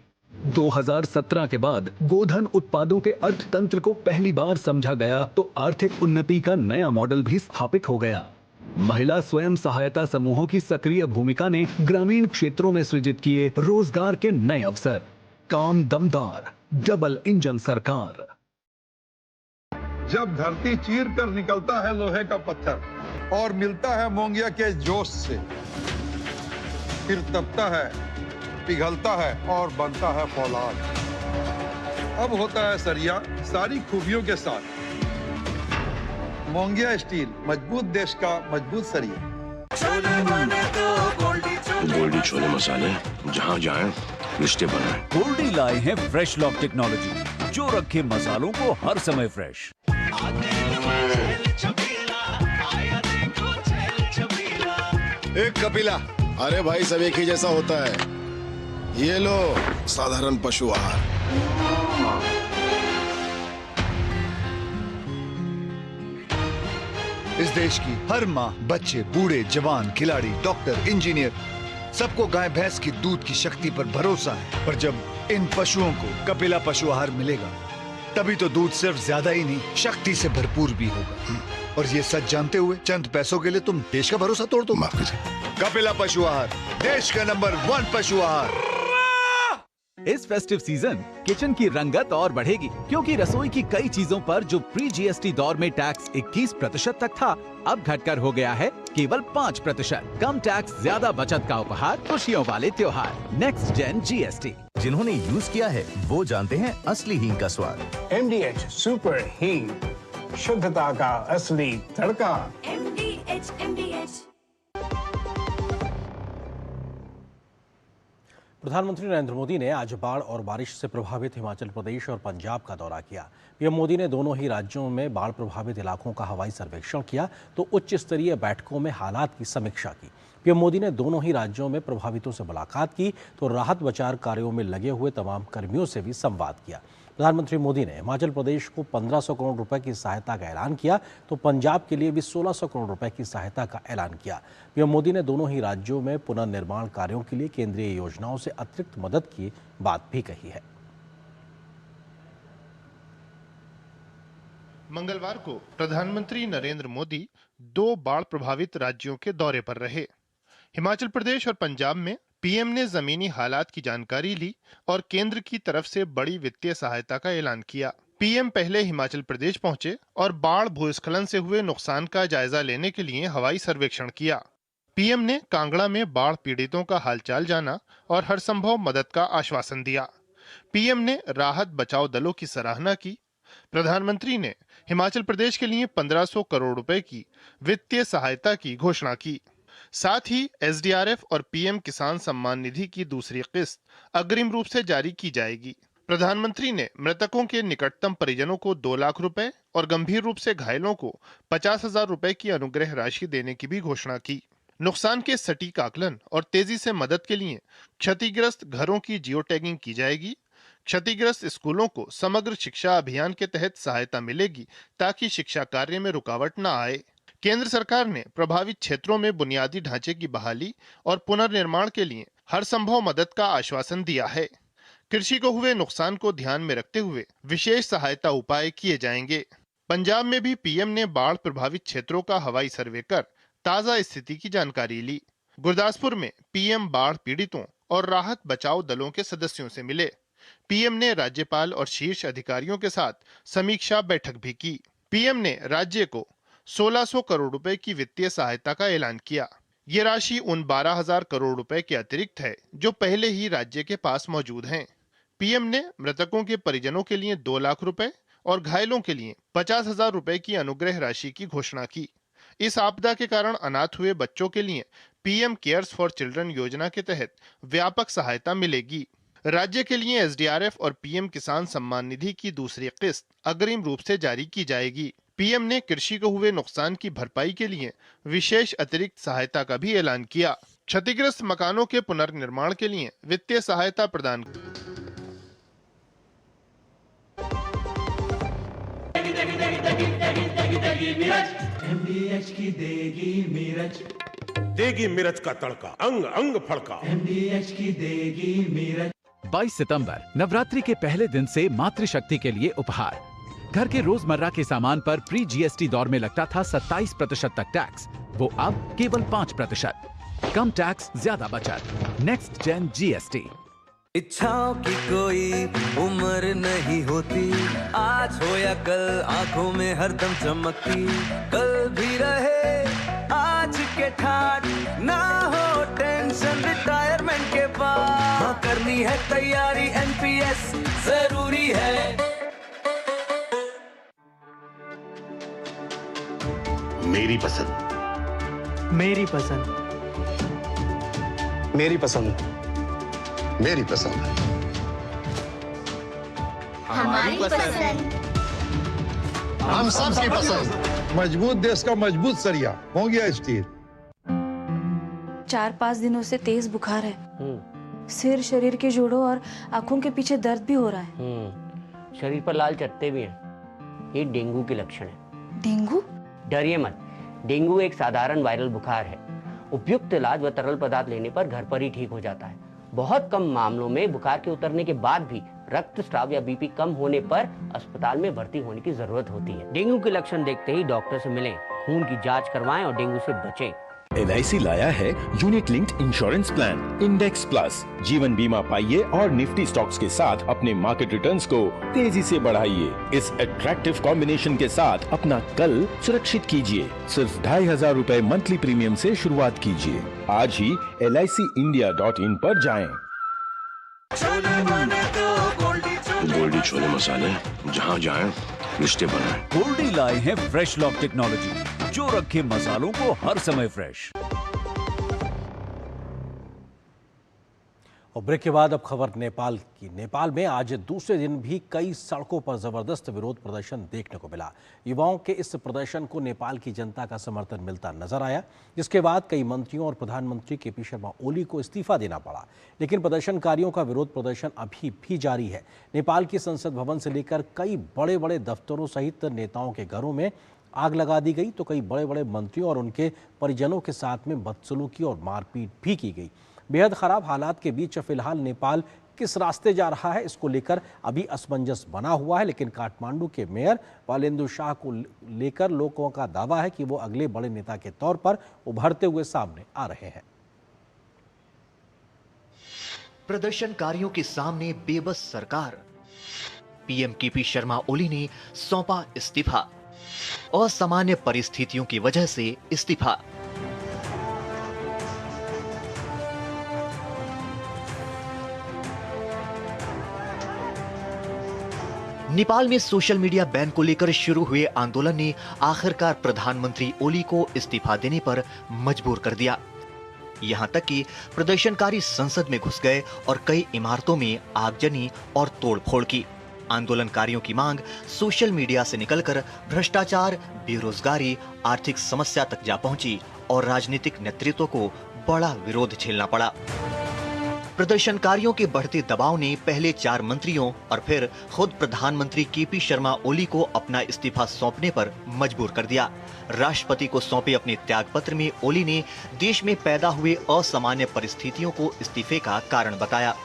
[SPEAKER 7] 2017 के बाद गोधन उत्पादों के अर्थतंत्र को पहली बार समझा गया तो आर्थिक उन्नति का नया मॉडल भी स्थापित हो गया। महिला स्वयं सहायता समूहों की सक्रिय भूमिका ने ग्रामीण क्षेत्रों में सृजित किए रोजगार के नए अवसर। काम दमदार, डबल इंजन सरकार।
[SPEAKER 8] जब धरती चीर कर निकलता है लोहे का पत्थर और मिलता है मोंगिया के जोश से, फिर तपता है, पिघलता है और बनता है फौलाद। अब होता है सरिया सारी खूबियों के साथ, मोंगिया स्टील, मजबूत देश का मजबूत सरिया।
[SPEAKER 9] गोल्डी छोले मसाले, जहाँ जाए रिश्ते बनाए।
[SPEAKER 10] गोल्डी लाए हैं फ्रेश लॉक टेक्नोलॉजी, जो रखे मसालों को हर समय फ्रेश।
[SPEAKER 9] एक कपिला। अरे भाई, सब एक ही जैसा होता है। ये लो साधारण पशु आहार।
[SPEAKER 11] इस देश की हर माँ, बच्चे, बूढ़े, जवान, खिलाड़ी, डॉक्टर, इंजीनियर, सबको गाय भैंस की दूध की शक्ति पर भरोसा है। पर जब इन पशुओं को कपिला पशु आहार मिलेगा, तभी तो दूध सिर्फ ज्यादा ही नहीं, शक्ति से भरपूर भी होगा। और ये सच जानते हुए चंद पैसों के लिए तुम देश का भरोसा तोड़ दो।
[SPEAKER 9] माफ कीजिए।
[SPEAKER 11] कपिला पशु आहार, देश का नंबर 1 पशु आहार।
[SPEAKER 10] इस फेस्टिव सीजन किचन की रंगत और बढ़ेगी, क्योंकि रसोई की कई चीजों पर जो प्री जीएसटी दौर में टैक्स 21% तक था, अब घटकर हो गया है केवल 5%। कम टैक्स, ज्यादा बचत का उपहार, खुशियों वाले त्योहार। Next gen GST.
[SPEAKER 12] जिन्होंने यूज किया है वो जानते हैं असली हींग का स्वाद।
[SPEAKER 13] MDH सुपर हींग, शुद्धता का असली तड़का।
[SPEAKER 14] MDH।
[SPEAKER 1] प्रधानमंत्री नरेंद्र मोदी ने आज बाढ़ और बारिश से प्रभावित हिमाचल प्रदेश और पंजाब का दौरा किया। पीएम मोदी ने दोनों ही राज्यों में बाढ़ प्रभावित इलाकों का हवाई सर्वेक्षण किया तो उच्च स्तरीय बैठकों में हालात की समीक्षा की। पीएम मोदी ने दोनों ही राज्यों में प्रभावितों से मुलाकात की तो राहत बचाव कार्यों में लगे हुए तमाम कर्मियों से भी संवाद किया। प्रधानमंत्री मोदी ने हिमाचल प्रदेश को 1500 करोड़ रुपए की सहायता का ऐलान किया तो पंजाब के लिए भी 1600 करोड़ रुपए की सहायता का ऐलान किया। पीएम मोदी ने दोनों ही राज्यों में पुनर्निर्माण कार्यों के लिए केंद्रीय योजनाओं से अतिरिक्त मदद की बात भी कही है।
[SPEAKER 15] मंगलवार को प्रधानमंत्री नरेंद्र मोदी 2 बाढ़ प्रभावित राज्यों के दौरे पर रहे। हिमाचल प्रदेश और पंजाब में पीएम ने जमीनी हालात की जानकारी ली और केंद्र की तरफ से बड़ी वित्तीय सहायता का ऐलान किया। पीएम पहले हिमाचल प्रदेश पहुंचे और बाढ़ भूस्खलन से हुए नुकसान का जायजा लेने के लिए हवाई सर्वेक्षण किया। पीएम ने कांगड़ा में बाढ़ पीड़ितों का हालचाल जाना और हर संभव मदद का आश्वासन दिया। पीएम ने राहत बचाव दलों की सराहना की। प्रधानमंत्री ने हिमाचल प्रदेश के लिए 1500 करोड़ रुपए की वित्तीय सहायता की घोषणा की। साथ ही एसडीआरएफ और पीएम किसान सम्मान निधि की दूसरी किस्त अग्रिम रूप से जारी की जाएगी। प्रधानमंत्री ने मृतकों के निकटतम परिजनों को 2 लाख रुपए और गंभीर रूप से घायलों को 50,000 रुपए की अनुग्रह राशि देने की भी घोषणा की। नुकसान के सटीक आकलन और तेजी से मदद के लिए क्षतिग्रस्त घरों की जियो टैगिंग की जाएगी। क्षतिग्रस्त स्कूलों को समग्र शिक्षा अभियान के तहत सहायता मिलेगी ताकि शिक्षा कार्य में रुकावट न आए। केंद्र सरकार ने प्रभावित क्षेत्रों में बुनियादी ढांचे की बहाली और पुनर्निर्माण के लिए हर संभव मदद का आश्वासन दिया है। कृषि को हुए नुकसान को ध्यान में रखते हुए विशेष सहायता उपाय किए जाएंगे। पंजाब में भी पीएम ने बाढ़ प्रभावित क्षेत्रों का हवाई सर्वे कर ताजा स्थिति की जानकारी ली। गुरदासपुर में पीएम बाढ़ पीड़ितों और राहत बचाव दलों के सदस्यों से मिले। पीएम ने राज्यपाल और शीर्ष अधिकारियों के साथ समीक्षा बैठक भी की। पीएम ने राज्य को 1600 करोड़ रुपए की वित्तीय सहायता का ऐलान किया। ये राशि उन 12,000 करोड़ रुपए के अतिरिक्त है जो पहले ही राज्य के पास मौजूद हैं। पीएम ने मृतकों के परिजनों के लिए 2 लाख रुपए और घायलों के लिए 50,000 रुपए की अनुग्रह राशि की घोषणा की। इस आपदा के कारण अनाथ हुए बच्चों के लिए पीएम केयर्स फॉर चिल्ड्रन योजना के तहत व्यापक सहायता मिलेगी। राज्य के लिए एसडीआरएफ और पीएम किसान सम्मान निधि की दूसरी किस्त अग्रिम रूप से जारी की जाएगी। पीएम ने कृषि को हुए नुकसान की भरपाई के लिए विशेष अतिरिक्त सहायता का भी ऐलान किया। क्षतिग्रस्त मकानों के पुनर्निर्माण के लिए वित्तीय सहायता प्रदान
[SPEAKER 16] MDH की देगी मिर्च,
[SPEAKER 17] देगी मिर्च का तड़का, अंग अंग फड़का।
[SPEAKER 16] MDH की देगी मिर्च।
[SPEAKER 10] 22 सितंबर नवरात्रि के पहले दिन से मातृशक्ति के लिए उपहार। घर के रोजमर्रा के सामान पर प्री जीएसटी दौर में लगता था 27% तक टैक्स, वो अब केवल 5%। कम टैक्स, ज्यादा बचत। Next gen GST.
[SPEAKER 6] इच्छाओं की कोई उम्र नहीं होती, आज हो या कल आंखों में हरदम चमकती। कल भी रहे आज के ठाट, ना हो टेंशन रिटायरमेंट के बाद। हाँ करनी है तैयारी, एनपीएस जरूरी है।
[SPEAKER 17] मेरी पसंद।
[SPEAKER 18] मेरी पसंद।
[SPEAKER 19] मेरी पसंद।
[SPEAKER 9] मेरी पसंद।
[SPEAKER 14] हमारी पसंद।
[SPEAKER 9] हम सब की पसंद।
[SPEAKER 8] मजबूत देश का मजबूत सरिया मोंगिया स्टील।
[SPEAKER 20] 4-5 दिनों से तेज बुखार है। सिर, शरीर के जोड़ों और आंखों के पीछे दर्द भी हो रहा है।
[SPEAKER 21] शरीर पर लाल चट्टे भी हैं। ये डेंगू के लक्षण है।
[SPEAKER 20] डेंगू?
[SPEAKER 21] डरिए मत, डेंगू एक साधारण वायरल बुखार है। उपयुक्त इलाज व तरल पदार्थ लेने पर घर पर ही ठीक हो जाता है। बहुत कम मामलों में बुखार के उतरने के बाद भी रक्तस्राव या बीपी कम होने पर अस्पताल में भर्ती होने की जरूरत होती है। डेंगू के लक्षण देखते ही डॉक्टर से मिलें, खून की जांच करवाएं और डेंगू से बचें।
[SPEAKER 17] LIC लाया है unit linked insurance plan index plus. जीवन बीमा पाइए और निफ्टी स्टॉक्स के साथ अपने मार्केट रिटर्न्स को तेजी से बढ़ाइए। इस अट्रैक्टिव कॉम्बिनेशन के साथ अपना कल सुरक्षित कीजिए। सिर्फ 2500 रुपए मंथली प्रीमियम से शुरुआत कीजिए। आज ही LICindia.in पर जाएं। गोल्डी छोले मसाले, जहाँ जाएं रिश्ते बनाएं।
[SPEAKER 22] गोल्डी लाए हैं फ्रेश लॉक टेक्नोलॉजी, जो रखे मसालों को हर समय फ्रेश।
[SPEAKER 1] और ब्रेक के बाद अब खबर नेपाल की। नेपाल में आज दूसरे दिन भी कई सड़कों पर जबरदस्त विरोध प्रदर्शन देखने को मिला। युवाओं के इस प्रदर्शन को नेपाल की जनता का समर्थन मिलता नजर आया, जिसके बाद कई मंत्रियों और प्रधानमंत्री केपी शर्मा ओली को इस्तीफा देना पड़ा। लेकिन प्रदर्शनकारियों का विरोध प्रदर्शन अभी भी जारी है। नेपाल की संसद भवन से लेकर कई बड़े बड़े दफ्तरों सहित नेताओं के घरों में आग लगा दी गई, तो कई बड़े बड़े मंत्रियों और उनके परिजनों के साथ में बदसलूकी और मारपीट भी की गई। बेहद खराब हालात के बीच फिलहाल नेपाल किस रास्ते जा रहा है, इसको लेकर अभी असमंजस बना हुआ है। लेकिन काठमांडू के मेयर बालेंदु शाह को लेकर लोगों का दावा है कि वो अगले बड़े नेता के तौर पर उभरते हुए सामने आ रहे हैं।
[SPEAKER 2] प्रदर्शनकारियों के सामने बेबस सरकार। पीएम केपी शर्मा ओली ने सौंपा इस्तीफा। असामान्य परिस्थितियों की वजह से इस्तीफा। नेपाल में सोशल मीडिया बैन को लेकर शुरू हुए आंदोलन ने आखिरकार प्रधानमंत्री ओली को इस्तीफा देने पर मजबूर कर दिया। यहां तक कि प्रदर्शनकारी संसद में घुस गए और कई इमारतों में आगजनी और तोड़फोड़ की। आंदोलनकारियों की मांग सोशल मीडिया से निकलकर भ्रष्टाचार, बेरोजगारी, आर्थिक समस्या तक जा पहुंची और राजनीतिक नेतृत्व को बड़ा विरोध झेलना पड़ा। प्रदर्शनकारियों के बढ़ते दबाव ने पहले 4 मंत्रियों और फिर खुद प्रधानमंत्री केपी शर्मा ओली को अपना इस्तीफा सौंपने पर मजबूर कर दिया। राष्ट्रपति को सौंपे अपने त्यागपत्र में ओली ने देश में पैदा हुए असामान्य परिस्थितियों को इस्तीफे का कारण बताया।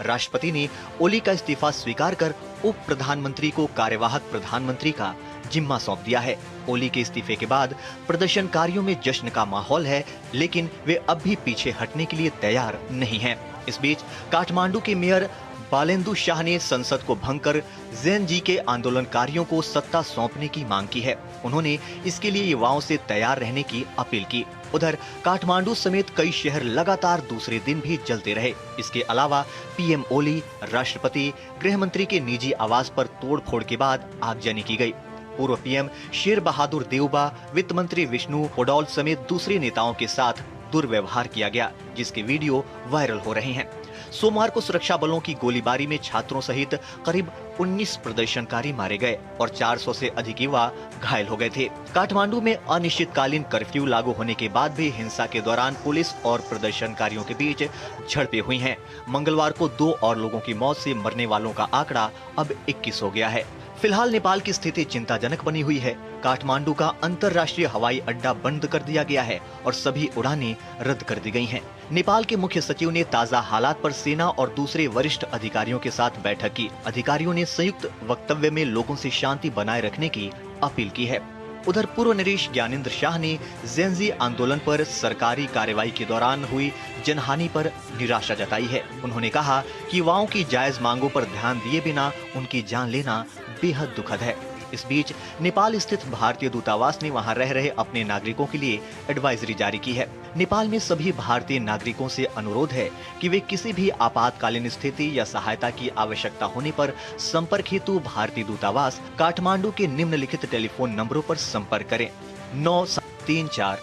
[SPEAKER 2] राष्ट्रपति ने ओली का इस्तीफा स्वीकार कर उप प्रधानमंत्री को कार्यवाहक प्रधानमंत्री का जिम्मा सौंप दिया है। ओली के इस्तीफे के बाद प्रदर्शनकारियों में जश्न का माहौल है, लेकिन वे अब भी पीछे हटने के लिए तैयार नहीं हैं। इस बीच काठमांडू के मेयर बालेंदु शाह ने संसद को भंग कर जेएनजी के आंदोलनकारियों को सत्ता सौंपने की मांग की है। उन्होंने इसके लिए युवाओं से तैयार रहने की अपील की। उधर काठमांडू समेत कई शहर लगातार दूसरे दिन भी जलते रहे। इसके अलावा पीएम ओली, राष्ट्रपति, गृह मंत्री के निजी आवास पर तोड़फोड़ के बाद आगजनी की गई। पूर्व पीएम शेर बहादुर देउबा, वित्त मंत्री विष्णु पौडौल समेत दूसरे नेताओं के साथ दुर्व्यवहार किया गया, जिसके वीडियो वायरल हो रहे हैं। सोमवार को सुरक्षा बलों की गोलीबारी में छात्रों सहित करीब 19 प्रदर्शनकारी मारे गए और 400 से अधिक युवा घायल हो गए थे। काठमांडू में अनिश्चितकालीन कर्फ्यू लागू होने के बाद भी हिंसा के दौरान पुलिस और प्रदर्शनकारियों के बीच झड़पें हुई हैं। मंगलवार को 2 और लोगों की मौत से मरने वालों का आंकड़ा अब 21 हो गया है। फिलहाल नेपाल की स्थिति चिंताजनक बनी हुई है। काठमांडू का अंतर्राष्ट्रीय हवाई अड्डा बंद कर दिया गया है और सभी उड़ानें रद्द कर दी गई हैं। नेपाल के मुख्य सचिव ने ताजा हालात पर सेना और दूसरे वरिष्ठ अधिकारियों के साथ बैठक की। अधिकारियों ने संयुक्त वक्तव्य में लोगों से शांति बनाए रखने की अपील की है। उधर पूर्व नरेश ज्ञानेंद्र शाह ने जेएनजी आंदोलन पर सरकारी कार्रवाई के दौरान हुई जनहानि पर निराशा जताई है। उन्होंने कहा कि युवाओं की जायज मांगों पर ध्यान दिए बिना उनकी जान लेना बेहद दुखद है। इस बीच नेपाल स्थित भारतीय दूतावास ने वहां रह रहे अपने नागरिकों के लिए एडवाइजरी जारी की है। नेपाल में सभी भारतीय नागरिकों से अनुरोध है कि वे किसी भी आपातकालीन स्थिति या सहायता की आवश्यकता होने पर संपर्क हेतु भारतीय दूतावास काठमांडू के निम्नलिखित टेलीफोन नंबरों पर संपर्क करें। 9 34।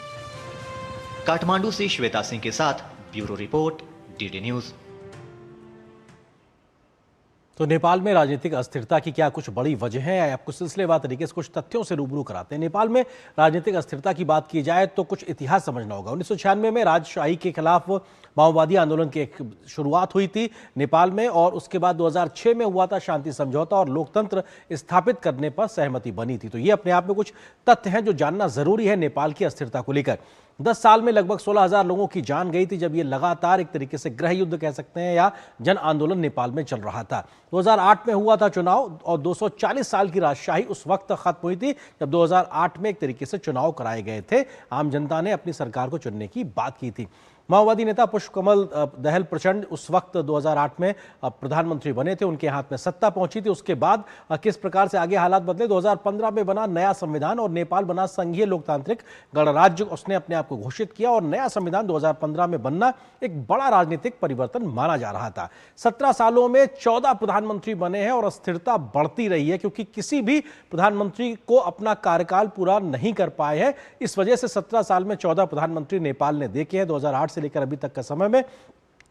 [SPEAKER 2] काठमांडू से श्वेता सिंह के साथ ब्यूरो रिपोर्ट, डीडी न्यूज।
[SPEAKER 1] तो नेपाल में राजनीतिक अस्थिरता की क्या कुछ बड़ी वजह है? आपको सिलसिलेवार तरीके से कुछ तथ्यों से रूबरू कराते हैं। नेपाल में राजनीतिक अस्थिरता की बात की जाए तो कुछ इतिहास समझना होगा। 1996 में राजशाही के खिलाफ माओवादी आंदोलन की एक शुरुआत हुई थी नेपाल में, और उसके बाद 2006 में हुआ था शांति समझौता और लोकतंत्र स्थापित करने पर सहमति बनी थी। तो ये अपने आप में कुछ तथ्य हैं जो जानना जरूरी है नेपाल की अस्थिरता को लेकर। 10 साल में लगभग 16,000 लोगों की जान गई थी जब ये लगातार एक तरीके से गृह युद्ध कह सकते हैं या जन आंदोलन नेपाल में चल रहा था। 2008 में हुआ था चुनाव और 240 साल की राजशाही उस वक्त खत्म हुई थी जब 2008 में एक तरीके से चुनाव कराए गए थे। आम जनता ने अपनी सरकार को चुनने की बात की थी। माओवादी नेता पुष्पकमल दहल प्रचंड उस वक्त 2008 में प्रधानमंत्री बने थे, उनके हाथ में सत्ता पहुंची थी। उसके बाद किस प्रकार से आगे हालात बदले, 2015 में बना नया संविधान और नेपाल बना संघीय लोकतांत्रिक गणराज्य, उसने अपने आप को घोषित किया और नया संविधान 2015 में बनना एक बड़ा राजनीतिक परिवर्तन माना जा रहा था। 17 सालों में 14 प्रधानमंत्री बने हैं और अस्थिरता बढ़ती रही है क्योंकि किसी भी प्रधानमंत्री को अपना कार्यकाल पूरा नहीं कर पाए हैं। इस वजह से 17 साल में 14 प्रधानमंत्री नेपाल ने देखे हैं 2008 से लेकर अभी तक का समय में।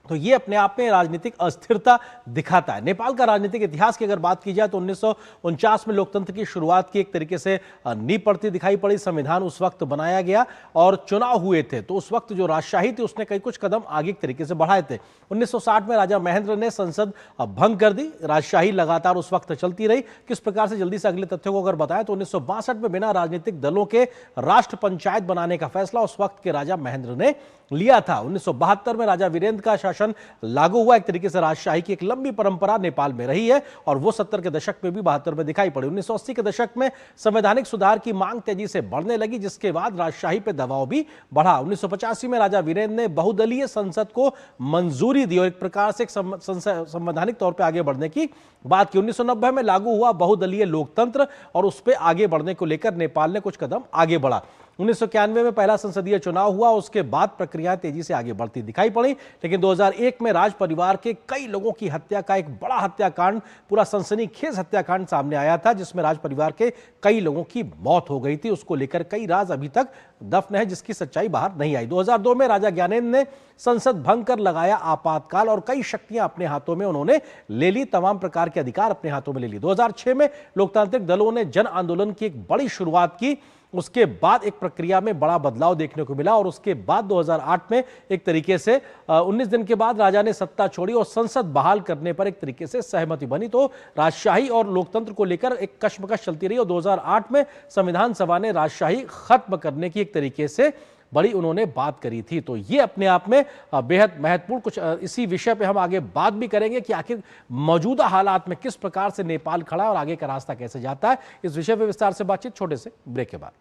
[SPEAKER 1] तो ये अपने आप में राजनीतिक अस्थिरता दिखाता है। नेपाल का राजनीतिक इतिहास की अगर बात की जाए तो 1949 में लोकतंत्र की शुरुआत की एक तरीके से नींव पड़ती दिखाई पड़ी। संविधान उस वक्त बनाया गया और चुनाव हुए थे, तो उस वक्त जो राजशाही थी उसने कई कुछ कदम आगे एक तरीके से बढ़ाए थे। 1960 में राजा महेंद्र ने संसद भंग कर दी। राजशाही लगातार उस वक्त चलती रही। किस प्रकार से, जल्दी से अगले तथ्यों को अगर बताएं तो 1962 में बिना राजनीतिक दलों के राष्ट्र पंचायत बनाने का फैसला उस वक्त के राजा महेंद्र ने लिया था। 1972 में राजा वीरेंद्र का शासन लागू हुआ। एक तरीके से राजशाही की एक लंबी परंपरा नेपाल में रही है और वो 70 के दशक में भी 72 में दिखाई पड़ी। 1980 के दशक में संवैधानिक सुधार की मांग तेजी से बढ़ने लगी, जिसके बाद राजशाही पे दबाव भी बढ़ा। 1985 में राजा वीरेंद्र ने बहुदलीय संसद को मंजूरी दी और एक प्रकार से संवैधानिक तौर पर आगे बढ़ने की बात की। 1990 में लागू हुआ बहुदलीय लोकतंत्र और उस पर आगे बढ़ने को लेकर नेपाल ने कुछ कदम आगे बढ़ा। 1991 में पहला संसदीय चुनाव हुआ, उसके बाद प्रक्रियाएं तेजी से आगे बढ़ती दिखाई पड़ी। लेकिन 2001 में राज परिवार के कई लोगों की हत्या का एक बड़ा हत्याकांड, पूरा सनसनीखेज हत्याकांड सामने आया था, जिसमें राज परिवार के कई लोगों की मौत हो गई थी। उसको लेकर कई राज अभी तक दफन है, जिसकी सच्चाई बाहर नहीं आई। 2002 में राजा ज्ञानेंद्र ने संसद भंग कर लगाया आपातकाल और कई शक्तियां अपने हाथों में उन्होंने ले ली, तमाम प्रकार के अधिकार अपने हाथों में ले लिए। 2006 में लोकतांत्रिक दलों ने जन आंदोलन की एक बड़ी शुरुआत की। उसके बाद एक प्रक्रिया में बड़ा बदलाव देखने को मिला और उसके बाद 2008 में एक तरीके से 19 दिन के बाद राजा ने सत्ता छोड़ी और संसद बहाल करने पर एक तरीके से सहमति बनी। तो राजशाही और लोकतंत्र को लेकर एक कशमकश चलती रही और 2008 में संविधान सभा ने राजशाही खत्म करने की एक तरीके से बड़ी उन्होंने बात करी थी। तो ये अपने आप में बेहद महत्वपूर्ण कुछ इसी विषय पे हम आगे बात भी करेंगे कि आखिर मौजूदा हालात में किस प्रकार से नेपाल खड़ा है और आगे का रास्ता कैसे जाता है। इस विषय पे विस्तार से बातचीत छोटे से ब्रेक के बाद।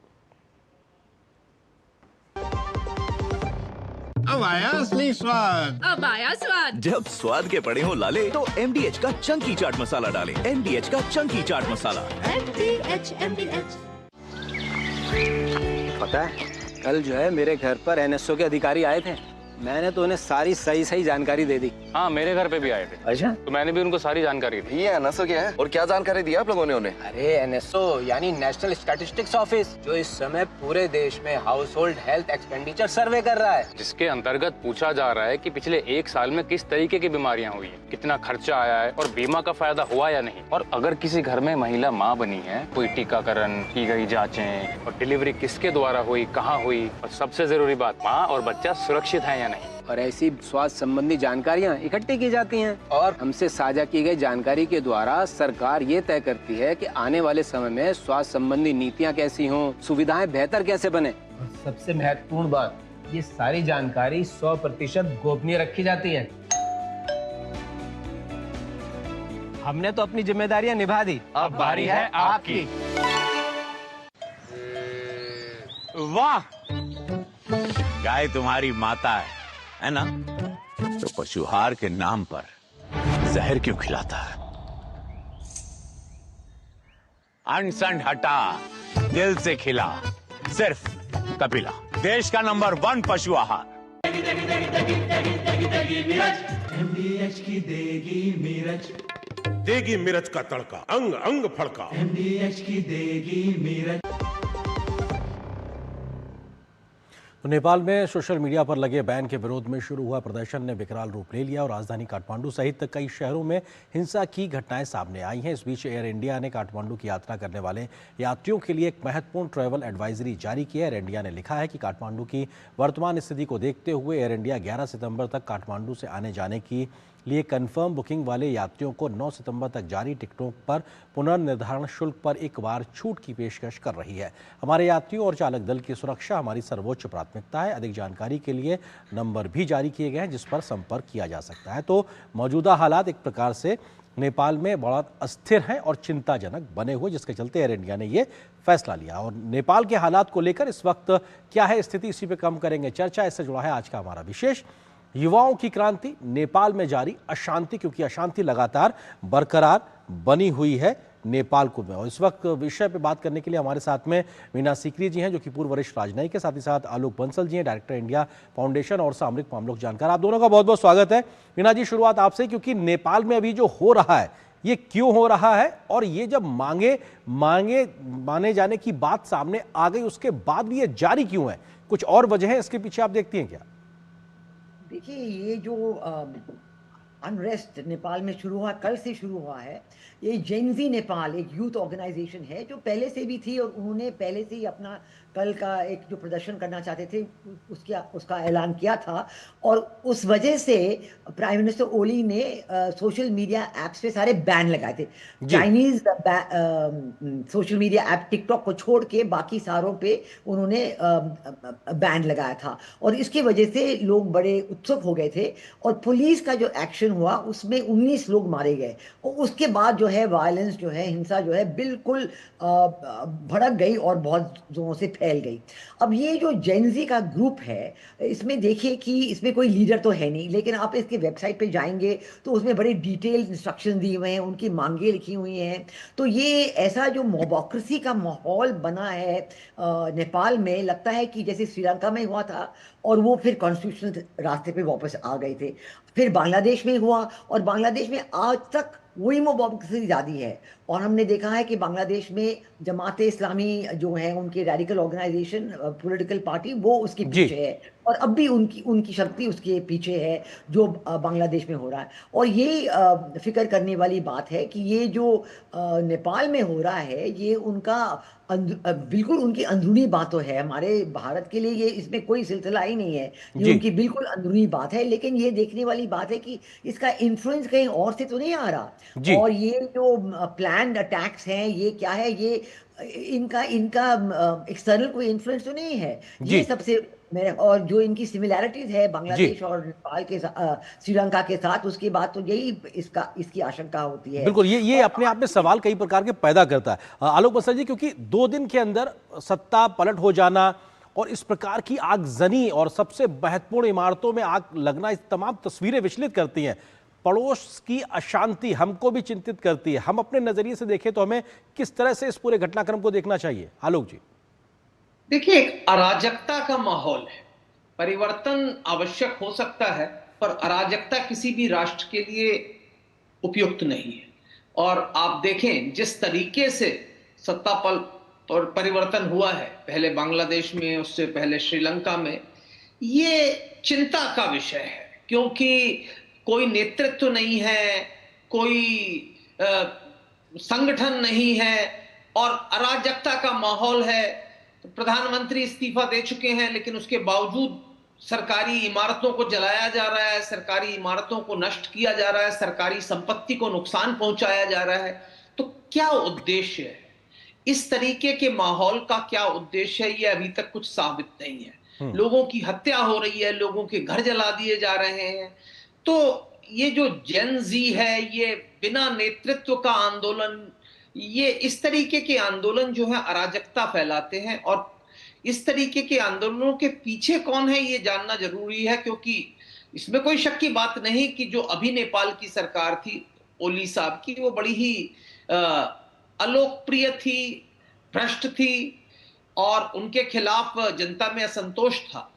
[SPEAKER 3] अब आया असली स्वाद।
[SPEAKER 12] अब आया स्वाद। जब स्वाद के पड़े हो लाले तो MDH का चंकी चाट मसाला डालें। MDH का चंकी चाट मसाला।
[SPEAKER 14] MDH।
[SPEAKER 19] पता है कल जो है मेरे घर पर NSO के अधिकारी आए थे। मैंने तो उन्हें सारी सही जानकारी दे दी।
[SPEAKER 23] हाँ, मेरे घर पे भी आए थे।
[SPEAKER 19] अच्छा?
[SPEAKER 23] तो मैंने भी उनको सारी जानकारी दी।
[SPEAKER 19] ये NSO क्या है और क्या जानकारी दी आप लोगों ने उन्हें? अरे NSO यानी नेशनल स्टैटिस्टिक्स ऑफिस, जो इस समय पूरे देश में हाउस होल्ड हेल्थ एक्सपेंडिचर सर्वे कर रहा है,
[SPEAKER 23] जिसके अंतर्गत पूछा जा रहा है कि पिछले 1 साल में किस तरीके की बीमारियां हुई है, कितना खर्चा आया है और बीमा का फायदा हुआ या नहीं। और अगर किसी घर में महिला माँ बनी है, कोई टीकाकरण की गई जाँचें और डिलीवरी किसके द्वारा हुई, कहाँ हुई, और सबसे जरूरी बात, माँ और बच्चा सुरक्षित है या नहीं।
[SPEAKER 19] और ऐसी स्वास्थ्य संबंधी जानकारियां इकट्ठी की जाती हैं और हमसे साझा की गई जानकारी के द्वारा सरकार ये तय करती है कि आने वाले समय में स्वास्थ्य संबंधी नीतियां कैसी हों, सुविधाएं बेहतर कैसे बने। और सबसे महत्वपूर्ण बात, ये सारी जानकारी 100% गोपनीय रखी जाती है। हमने तो अपनी जिम्मेदारियां निभा दी,
[SPEAKER 23] अब बारी है आपकी।
[SPEAKER 22] वाह, गाय तुम्हारी माता है ना? तो पशुहार के नाम पर जहर क्यों खिलाता है? अनसन हटा, दिल से खिला, सिर्फ कपिला, देश का नंबर 1 पशु आहार।
[SPEAKER 16] MDH की देगी मिर्च,
[SPEAKER 24] देगी मिर्च का तड़का, अंग अंग फड़का।
[SPEAKER 16] MDH की देगी मिर्च।
[SPEAKER 1] तो नेपाल में सोशल मीडिया पर लगे बैन के विरोध में शुरू हुआ प्रदर्शन ने विकराल रूप ले लिया और राजधानी काठमांडू सहित कई शहरों में हिंसा की घटनाएं सामने आई हैं। इस बीच एयर इंडिया ने काठमांडू की यात्रा करने वाले यात्रियों के लिए एक महत्वपूर्ण ट्रैवल एडवाइजरी जारी की है। एयर इंडिया ने लिखा है कि काठमांडू की वर्तमान स्थिति को देखते हुए एयर इंडिया 11 सितंबर तक काठमांडू से आने जाने की लिए कंफर्म बुकिंग वाले यात्रियों को 9 सितंबर तक जारी टिकटों पर पुनर्निर्धारण शुल्क पर एक बार छूट की पेशकश कर रही है। हमारे यात्रियों और चालक दल की सुरक्षा हमारी सर्वोच्च प्राथमिकता है। अधिक जानकारी के लिए नंबर भी जारी किए गए हैं जिस पर संपर्क किया जा सकता है। तो मौजूदा हालात एक प्रकार से नेपाल में बड़ा अस्थिर हैं और चिंताजनक बने हुए, जिसके चलते एयर इंडिया ने ये फैसला लिया। और नेपाल के हालात को लेकर इस वक्त क्या है स्थिति, इसी पे कम करेंगे चर्चा। इससे जुड़ा है आज का हमारा विशेष युवाओं की क्रांति, नेपाल में जारी अशांति, क्योंकि अशांति लगातार बरकरार बनी हुई है नेपाल को में। और इस वक्त विषय पे बात करने के लिए हमारे साथ में मीना सीकरी जी हैं, जो कि पूर्व वरिष्ठ राजनयिक के, साथ ही साथ आलोक बंसल जी हैं, डायरेक्टर इंडिया फाउंडेशन और सामरिक मामलों के जानकार। आप दोनों का बहुत बहुत स्वागत है। मीना जी, शुरुआत आपसे, क्योंकि नेपाल में अभी जो हो रहा है ये क्यों हो रहा है, और ये जब माने जाने की बात सामने आ गई उसके बाद भी ये जारी क्यों है? कुछ और वजह है इसके पीछे, आप देखती हैं क्या?
[SPEAKER 4] देखिए, ये जो अनरेस्ट नेपाल में शुरू हुआ, कल से शुरू हुआ है। ये जेनजी नेपाल एक यूथ ऑर्गेनाइजेशन है जो पहले से भी थी, और उन्होंने पहले से ही अपना कल का एक जो प्रदर्शन करना चाहते थे उसका ऐलान किया था। और उस वजह से प्राइम मिनिस्टर ओली ने सोशल मीडिया ऐप्स पे सारे बैन लगाए थे। Chinese social media app TikTok को छोड़ के बाकी सारों पे उन्होंने बैन लगाया था, और इसकी वजह से लोग बड़े उत्सुक हो गए थे। और पुलिस का जो एक्शन हुआ उसमें 19 लोग मारे गए, और उसके बाद जो है वायलेंस जो है, हिंसा जो है बिल्कुल भड़क गई और बहुत जोरों से फैल गई। अब ये जो जेनजी का ग्रुप है, इसमें देखिए कि इसमें कोई लीडर तो है नहीं, लेकिन आप इसके वेबसाइट पे जाएंगे तो उसमें बड़े डिटेल इंस्ट्रक्शन दिए हुए हैं, उनकी मांगे लिखी हुई हैं। तो ये ऐसा जो मोबोक्रेसी का माहौल बना है नेपाल में, लगता है कि जैसे श्रीलंका में हुआ था और वो फिर कॉन्स्टिट्यूशनल रास्ते पे वापस आ गए थे। फिर बांग्लादेश में हुआ, और बांग्लादेश में आज तक वही मोबोक्रेसी जारी है। और हमने देखा है कि बांग्लादेश में जमात इस्लामी जो है, उनके रेडिकल ऑर्गेनाइजेशन, पॉलिटिकल पार्टी, वो उसके पीछे है, और अब भी उनकी शक्ति उसके पीछे है जो बांग्लादेश में हो रहा है। और ये फिक्र करने वाली बात है कि ये जो नेपाल में हो रहा है, ये उनका बिल्कुल उनकी अंदरूनी बातों है। हमारे भारत के लिए ये इसमें कोई सिलसिला ही नहीं है, ये उनकी बिल्कुल अंदरूनी बात है। लेकिन ये देखने वाली बात है कि इसका इन्फ्लुएंस कहीं और से तो नहीं आ रहा। और ये जो प्लान्ड अटैक्स हैं, ये क्या है, ये इनका एक्सटर्नल कोई इन्फ्लुएंस तो नहीं है। ये सबसे मेरे, और जो इनकी सिमिलैरिटीज है बांग्लादेश और नेपाल के श्रीलंका के साथ, उसके बाद तो यही इसकी आशंका होती है।
[SPEAKER 1] बिल्कुल, ये अपने आप में सवाल कई प्रकार के पैदा करता है। आलोक बंसल जी, क्योंकि 2 दिन के अंदर सत्ता पलट हो जाना और इस प्रकार की आगजनी और सबसे महत्वपूर्ण इमारतों में आग लगना, इस तमाम तस्वीरें विचलित करती हैं। पड़ोस की अशांति हमको भी चिंतित करती है। हम अपने नजरिए से देखें तो हमें किस तरह से इस पूरे घटनाक्रम को देखना चाहिए? आलोक जी।
[SPEAKER 5] देखिए, एक अराजकता का माहौल है। परिवर्तन आवश्यक हो सकता है, पर अराजकता किसी भी राष्ट्र के लिए उपयुक्त नहीं है। और आप देखें जिस तरीके से सत्ता और परिवर्तन हुआ है, पहले बांग्लादेश में, उससे पहले श्रीलंका में, ये चिंता का विषय है। क्योंकि कोई नेतृत्व नहीं है, कोई संगठन नहीं है, और अराजकता का माहौल है। प्रधानमंत्री इस्तीफा दे चुके हैं, लेकिन उसके बावजूद सरकारी इमारतों को जलाया जा रहा है, सरकारी इमारतों को नष्ट किया जा रहा है, सरकारी संपत्ति को नुकसान पहुंचाया जा रहा है। तो क्या उद्देश्य है? इस तरीके के माहौल का क्या उद्देश्य है, ये अभी तक कुछ साबित नहीं है। लोगों की हत्या हो रही है, लोगों के घर जला दिए जा रहे हैं। तो ये जो जेन जी है, ये बिना नेतृत्व का आंदोलन, ये इस तरीके के आंदोलन जो है अराजकता फैलाते हैं। और इस तरीके के आंदोलनों के पीछे कौन है, ये जानना जरूरी है। क्योंकि इसमें कोई शक की बात नहीं कि जो अभी नेपाल की सरकार थी ओली साहब की, वो बड़ी ही अलोकप्रिय थी, भ्रष्ट थी, और उनके खिलाफ जनता में असंतोष था।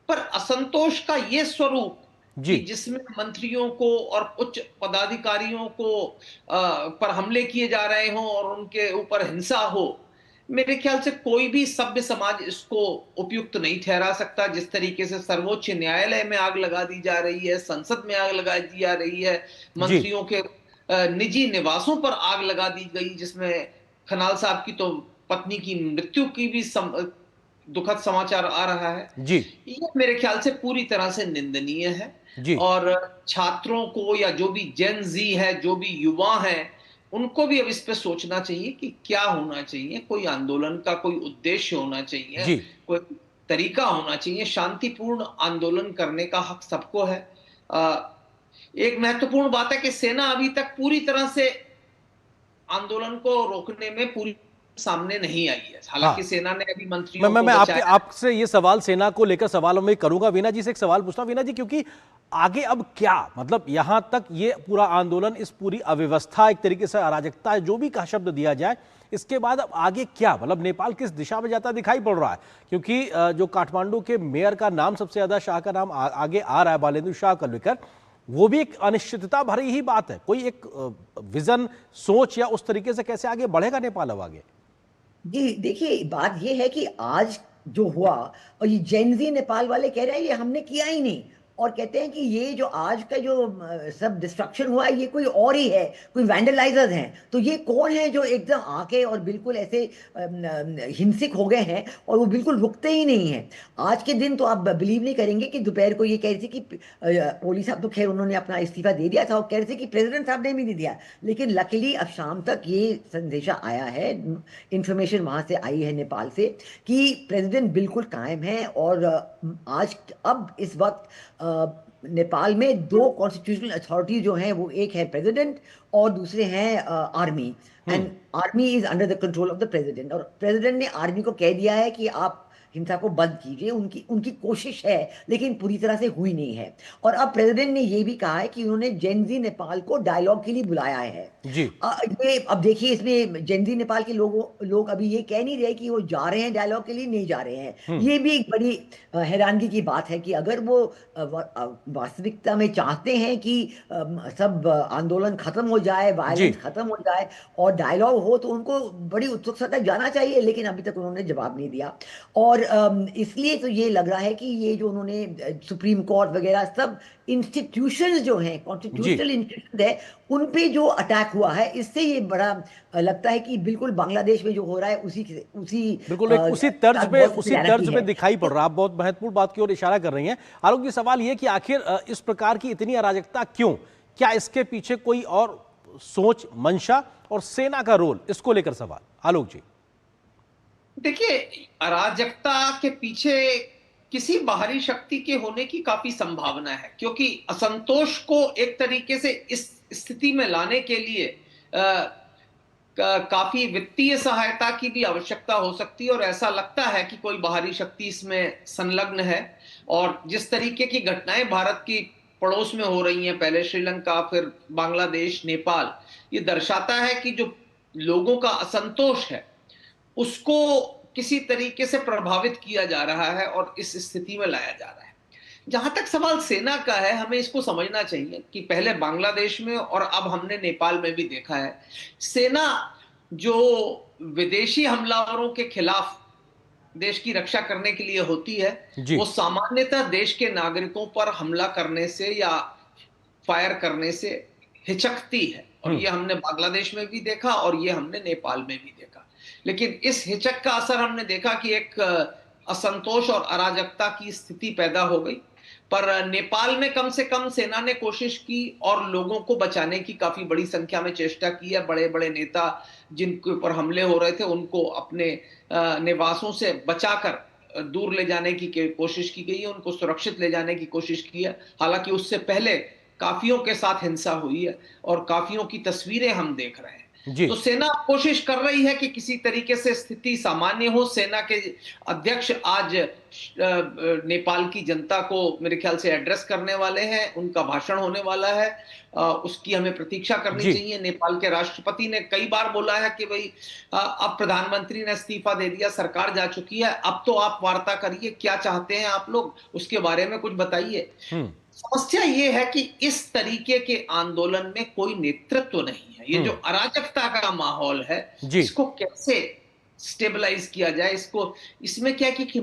[SPEAKER 5] पर असंतोष का ये स्वरूप जिसमें मंत्रियों को और उच्च पदाधिकारियों को पर हमले किए जा रहे हों और उनके ऊपर हिंसा हो, मेरे ख्याल से कोई भी सभ्य समाज इसको उपयुक्त नहीं ठहरा सकता। जिस तरीके से सर्वोच्च न्यायालय में आग लगा दी जा रही है, संसद में आग लगा दी जा रही है, मंत्रियों के निजी निवासों पर आग लगा दी गई, जिसमें खनाल साहब की तो पत्नी की मृत्यु की भी दुखद समाचार आ रहा है
[SPEAKER 1] जी।
[SPEAKER 5] ये मेरे ख्याल से पूरी तरह से निंदनीय है
[SPEAKER 1] जी।
[SPEAKER 5] और छात्रों को या जो भी जेन जी है, जो भी युवा हैं, उनको भी अब इस पे सोचना चाहिए कि क्या होना चाहिए। कोई आंदोलन का कोई उद्देश्य होना चाहिए
[SPEAKER 1] जी।
[SPEAKER 5] कोई तरीका होना चाहिए। शांतिपूर्ण आंदोलन करने का हक सबको है। एक महत्वपूर्ण बात है कि सेना अभी तक पूरी तरह से आंदोलन को रोकने में पूरी सामने नहीं आई है। हालांकि सेना ने अभी मंत्रियों
[SPEAKER 1] मैं आपसे ये सवाल सेना को लेकर सवालों में करूंगा। वीना जी से एक सवाल पूछता हूं वीना जी, क्योंकि आगे अब क्या, मतलब यहां तक ये पूरा आंदोलन, इस पूरी अव्यवस्था, एक तरीके से अराजकता, जो भी का शब्द दिया जाए, इसके बाद अब आगे क्या, मतलब नेपाल किस दिशा में जाता दिखाई पड़ रहा है? क्योंकि जो काठमांडू के मेयर का नाम सबसे ज्यादा, शाह का नाम आगे आ रहा है, बालेंद्र शाह को लेकर, वो भी एक अनिश्चितता भरी ही बात है। कोई एक विजन, सोच या उस तरीके से कैसे आगे बढ़ेगा नेपाल अब आगे? जी
[SPEAKER 4] देखिए, बात ये है कि आज जो हुआ, और ये जेनजी नेपाल वाले कह रहे हैं ये हमने किया ही नहीं, और कहते हैं कि ये जो आज का जो सब डिस्ट्रक्शन हुआ है ये कोई और ही है, कोई वैंडलाइजर्स हैं। तो ये कौन है जो एकदम आके और बिल्कुल ऐसे हिंसक हो गए हैं और वो बिल्कुल रुकते ही नहीं हैं। आज के दिन तो आप बिलीव नहीं करेंगे कि दोपहर को ये कह रही थी कि पुलिस साहब तो खैर उन्होंने अपना इस्तीफा दे दिया था, और कह रहे थे कि प्रेसिडेंट साहब ने भी नहीं दिया, लेकिन लकीली अब शाम तक ये संदेशा आया है, इंफॉर्मेशन वहाँ से आई है नेपाल से, कि प्रेसिडेंट बिल्कुल कायम है। और आज अब इस वक्त नेपाल में दो कॉन्स्टिट्यूशनल अथॉरिटी जो हैं, वो एक है प्रेसिडेंट और दूसरे हैं army, and army is under the control of the president. और प्रेसिडेंट ने आर्मी को कह दिया है कि आप हिंसा को बंद कीजिए। उनकी कोशिश है, लेकिन पूरी तरह से हुई नहीं है। और अब प्रेसिडेंट ने ये भी कहा है कि उन्होंने जेनजी नेपाल को डायलॉग के लिए बुलाया है जी। ये अब देखिए, इसमें जेनजी नेपाल के लोग अभी ये कह नहीं रहे कि वो जा रहे हैं डायलॉग के लिए, नहीं जा रहे हैं। ये भी एक बड़ी हैरानगी की बात है कि अगर वो वास्तविकता में चाहते हैं कि सब आंदोलन खत्म हो जाए, वायलेंस खत्म हो जाए और डायलॉग हो, तो उनको बड़ी उत्सुकता तक जाना चाहिए, लेकिन अभी तक उन्होंने जवाब नहीं दिया। और इसलिए तो ये लग रहा है कि ये जो उन्होंने सुप्रीम कोर्ट वगैरह सब इंस्टीट्यूशंस जो हैं, कॉन्स्टिट्यूशनल इंस्टीट्यूशन है, उन पे जो अटैक हुआ है, इससे ये बड़ा लगता है कि बिल्कुल बांग्लादेश में जो हो रहा है उसी
[SPEAKER 1] बिल्कुल उसी तर्ज पे दिखाई पड़ रहा है। आप बहुत महत्वपूर्ण बात की ओर इशारा कर रही हैं। आलोक जी, सवाल ये कि आखिर इस प्रकार की इतनी अराजकता क्यों? क्या इसके पीछे कोई और सोच, मंशा, और सेना का रोल, इसको लेकर सवाल। आलोक जी
[SPEAKER 5] देखिए, अराजकता के पीछे किसी बाहरी शक्ति के होने की काफी संभावना है, क्योंकि असंतोष को एक तरीके से इस स्थिति में लाने के लिए काफी वित्तीय सहायता की भी आवश्यकता हो सकती है, और ऐसा लगता है कि कोई बाहरी शक्ति इसमें संलग्न है। और जिस तरीके की घटनाएं भारत की पड़ोस में हो रही हैं, पहले श्रीलंका, फिर बांग्लादेश, नेपाल, ये दर्शाता है कि जो लोगों का असंतोष है उसको किसी तरीके से प्रभावित किया जा रहा है और इस स्थिति में लाया जा रहा है। जहां तक सवाल सेना का है, हमें इसको समझना चाहिए कि पहले बांग्लादेश में और अब हमने नेपाल में भी देखा है, सेना जो विदेशी हमलावरों के खिलाफ देश की रक्षा करने के लिए होती है, वो सामान्यतः देश के नागरिकों पर हमला करने से या फायर करने से हिचकती है। और ये हमने बांग्लादेश में भी देखा और ये हमने नेपाल में भी देखा। लेकिन इस हिचक का असर हमने देखा कि एक असंतोष और अराजकता की स्थिति पैदा हो गई। पर नेपाल में कम से कम सेना ने कोशिश की और लोगों को बचाने की काफी बड़ी संख्या में चेष्टा की है। बड़े बड़े नेता जिनके ऊपर हमले हो रहे थे, उनको अपने निवासों से बचाकर दूर ले जाने की कोशिश की गई है, उनको सुरक्षित ले जाने की कोशिश की है। हालांकि उससे पहले काफियों के साथ हिंसा हुई है और काफियों की तस्वीरें हम देख रहे हैं। तो सेना कोशिश कर रही है कि किसी तरीके से स्थिति सामान्य हो। सेना के अध्यक्ष आज नेपाल की जनता को मेरे ख्याल से एड्रेस करने वाले हैं, उनका भाषण होने वाला है, उसकी हमें प्रतीक्षा करनी चाहिए। नेपाल के राष्ट्रपति ने कई बार बोला है कि भाई अब प्रधानमंत्री ने इस्तीफा दे दिया, सरकार जा चुकी है, अब तो आप वार्ता करिए, क्या चाहते हैं आप लोग, उसके बारे में कुछ बताइए। समस्या ये है कि इस तरीके के आंदोलन में कोई नेतृत्व नहीं है। ये जो अराजकता का माहौल है, इसको कैसे स्टेबलाइज किया जाए इसको। इसमें क्या कि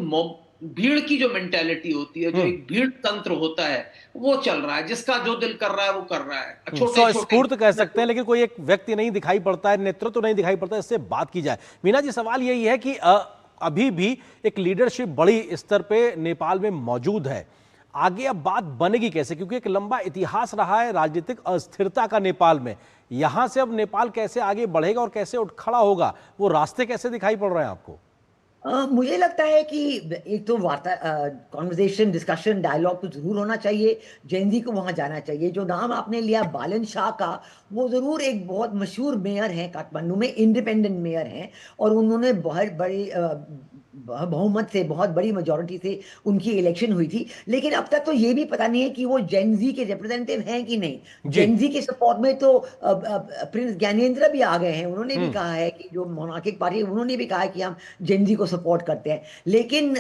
[SPEAKER 5] भीड़ की जो मेंटेलिटी होती है, जो एक भीड़ तंत्र होता है, वो चल रहा है। जिसका जो दिल कर रहा है वो कर रहा है।
[SPEAKER 1] स्वस्फूर्त कह सकते हैं, लेकिन कोई एक व्यक्ति नहीं दिखाई पड़ता है, नेतृत्व तो नहीं दिखाई पड़ता है। इससे बात की जाए मीना जी, सवाल यही है कि अभी भी एक लीडरशिप बड़ी स्तर पे नेपाल में मौजूद है, आगे अब बात बनेगी कैसे? क्योंकि एक लंबा इतिहास रहा है राजनीतिक अस्थिरता का नेपाल में। यहां से अब नेपाल कैसे आगे बढ़ेगा और कैसे उठ खड़ा होगा, वो रास्ते कैसे दिखाई पड़ रहे हैं आपको?
[SPEAKER 4] मुझे लगता है कि एक तो वार्ता, कॉन्वर्सेशन, डिस्कशन, डायलॉग तो जरूर होना चाहिए। जेनजी को वहां जाना चाहिए। जो नाम आपने लिया बालन शाह का, वो जरूर एक बहुत मशहूर मेयर हैं काठमांडू में, इंडिपेंडेंट मेयर हैं, और उन्होंने बहुत बड़ी बहुमत से, बहुत बड़ी मेजॉरिटी से उनकी इलेक्शन हुई थी। लेकिन अब तक तो ये भी पता नहीं है कि वो जेनजी के रिप्रेजेंटेटिव हैं कि नहीं। जेनजी के सपोर्ट में तो प्रिंस ज्ञानेंद्र भी आ गए हैं। उन्होंने भी कहा है कि जो मोनार्किक पार्टी, उन्होंने भी कहा है कि हम जेनजी को सपोर्ट करते हैं। लेकिन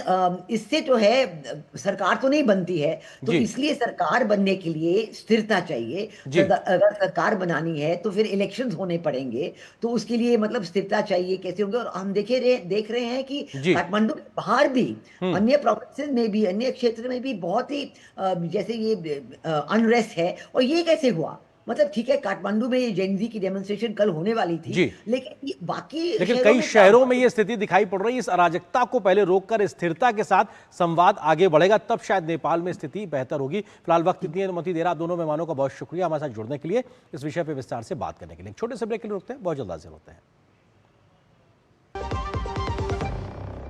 [SPEAKER 4] इससे जो है सरकार तो नहीं बनती है, तो इसलिए सरकार बनने के लिए स्थिरता चाहिए। अगर सरकार बनानी है तो फिर इलेक्शंस होने पड़ेंगे, तो उसके लिए मतलब स्थिरता चाहिए। कैसे होंगे? और हम देख रहे हैं कि काठमांडू के बाहर भी, अन्य प्रोविंसेस में भी, अन्य क्षेत्र में भी बहुत ही जैसे ये अनरेस्ट है। और ये कैसे हुआ? मतलब ठीक है, काठमांडू में ये जेनजी की डेमोन्स्ट्रेशन कल होने वाली थी, लेकिन
[SPEAKER 1] कई शहरों में ये स्थिति दिखाई पड़ रही है। इस अराजकता को पहले रोककर स्थिरता के साथ संवाद आगे बढ़ेगा, तब शायद नेपाल में स्थिति बेहतर होगी। फिलहाल वक्त इतनी अनुमति दे रहा, दोनों मेहमानों का बहुत शुक्रिया हमारे साथ जुड़ने के लिए, इस विषय पर विस्तार से बात करने के लिए। छोटे से ब्रेक के लिए रुकते हैं, बहुत जल्द हाजिर होते हैं।